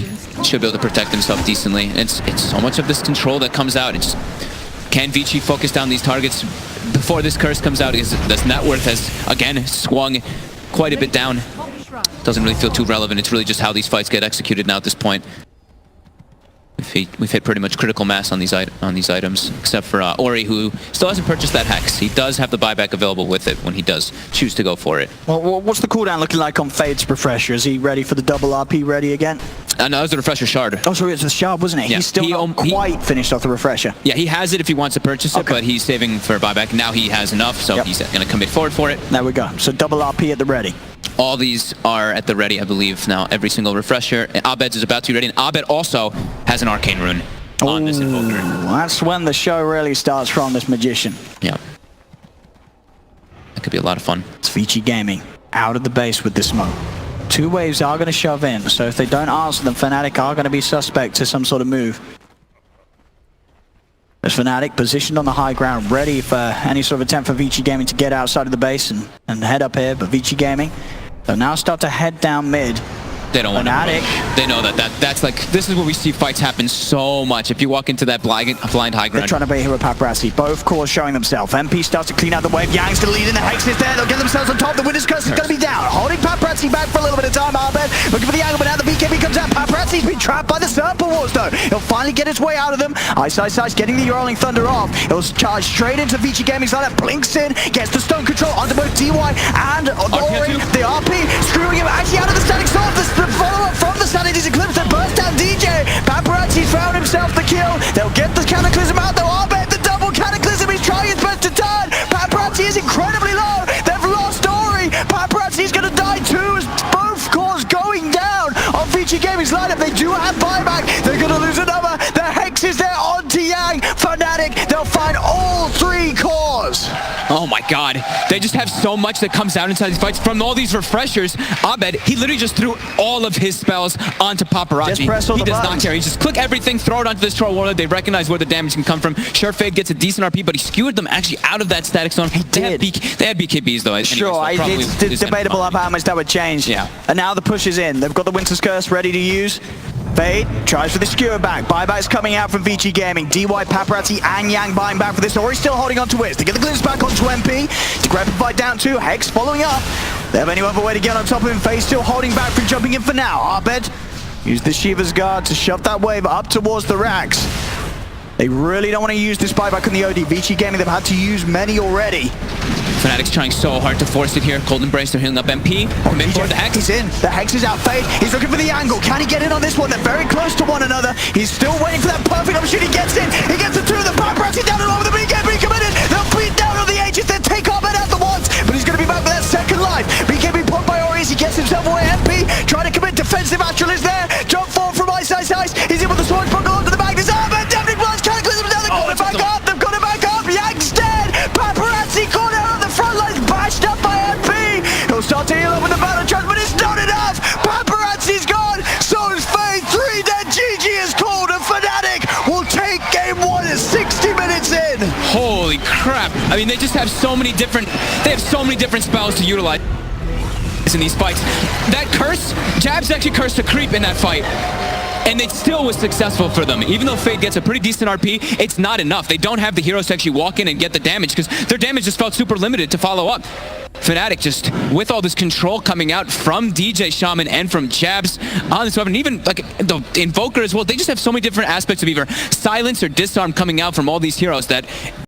should be able to protect himself decently. It's so much of this control that comes out. It's just, can ViCi focus down these targets before this curse comes out? Because this net worth has, again, swung quite a bit down. Doesn't really feel too relevant. It's really just how these fights get executed now at this point. We've hit pretty much critical mass on these items, except for Ori, who still hasn't purchased that Hex. He does have the buyback available with it when he does choose to go for it. Well, what's the cooldown looking like on Fade's Refresher? Is he ready for the double RP ready again? No, it was the Refresher Shard. Oh, sorry, it's the Shard, wasn't it? Yeah, He's still not quite finished off the Refresher. Yeah, he has it if he wants to purchase it, but he's saving for a buyback. Now he has enough, so he's going to commit forward for it. There we go. So double RP at the ready. All these are at the ready, I believe, now. Every single Refresher. Abed's is about to be ready, and Abed also has an Arcane Rune on this Invoker. That's when the show really starts from this Magician. Yeah. That could be a lot of fun. It's ViCi Gaming out of the base with this smoke. 2 waves are going to shove in, so if they don't answer them, Fnatic are going to be suspect to some sort of move. There's Fnatic positioned on the high ground, ready for any sort of attempt for ViCi Gaming to get outside of the base and head up here, but ViCi Gaming, they'll now start to head down mid. They don't want to rush. They know that's like, this is where we see fights happen so much. If you walk into that blind high ground. They're trying to bait here with Paparazzi. Both cores showing themselves. MP starts to clean out the wave. Yang's the lead in the Hex is there. They'll get themselves on top. The Winter's Curse is going to be down. Holding Paparazzi back for a little bit of time, Abed. Looking for the angle, but now the BKB comes out. Paparazzi's been trapped by the Serpent Wars, though. He'll finally get his way out of them. Ice getting the Rolling Thunder off. He'll charge straight into ViCi Gaming's lineup. Blinks in, gets the stone control onto both DY and Ori. The RP screwing him actually out of the static sword. The follow-up from the Sanity's Eclipse that burst down DJ. Paparazzi's found himself the kill. They'll get the Cataclysm out though. Abed, the double Cataclysm. He's trying his best to turn. Paparazzi is incredibly low. They've lost Ori. Paparazzi's going to die too as both cores going down on ViCi Gaming's lineup. They do have buyback. They're going to lose another. The Hex is there onto Yang. Fnatic, they'll find all 3 cores. Oh my god. They just have so much that comes out inside these fights. From all these Refreshers, Abed, he literally just threw all of his spells onto Paparazzi. He does not care. He just click everything, throw it onto this Troll Warlord. They recognize where the damage can come from. Sure, Fade gets a decent RP, but he skewered them actually out of that static zone. They had BKBs though. Sure, it's debatable how much that would change. Yeah. And now the push is in. They've got the Winter's Curse ready to use. Fade tries for the skewer back. Buyback's coming out from ViCi Gaming. DY, Paparazzi, and Yang buying back for this. Ori still holding on to it. They get the glimpse back onto MP. To grab the fight down too. Hex following up. They have any other way to get on top of him. Fade still holding back from jumping in for now. Abed use the Shiva's Guard to shove that wave up towards the racks. They really don't want to use this buyback on the OD. ViCi Gaming, they've had to use many already. Fnatic's trying so hard to force it here. Cold Embrace, they're healing up MP. Commit for the Hex. He's in. The Hex is out. Fade. He's looking for the angle. Can he get in on this one? They're very close to one another. He's still waiting for that perfect opportunity. He gets in. He gets the 2 of the Paparazzi down along with the BKB committed. They'll beat down on the edges. They'll take Abed out the once, but he's going to be back with that second life. BKB pumped by Ori as he gets himself away. MP trying to commit. Defensive Astral is there. Jump forward from Ice. He's in with the sword buckle onto the back. There's Abed. Deafening Blast. Cataclysm down. They've got it back up. They've got it back up. Yang's dead. Paparazzi caught out on the front line. Bashed up by MP. He'll start to heal up with the battle charge, but it's not enough. Paparazzi's gone. So is Fade. 3 dead. GG is called, and Fnatic will take game 1 at 60 minutes in. Holy crap. I mean, they just have so many different spells to utilize in these fights. That curse, Jabs actually cursed a creep in that fight. And it still was successful for them. Even though Fade gets a pretty decent RP, it's not enough. They don't have the heroes to actually walk in and get the damage because their damage just felt super limited to follow up. Fnatic just, with all this control coming out from DJ Shaman and from Jabs on this weapon, even like the Invoker as well, they just have so many different aspects of either silence or disarm coming out from all these heroes that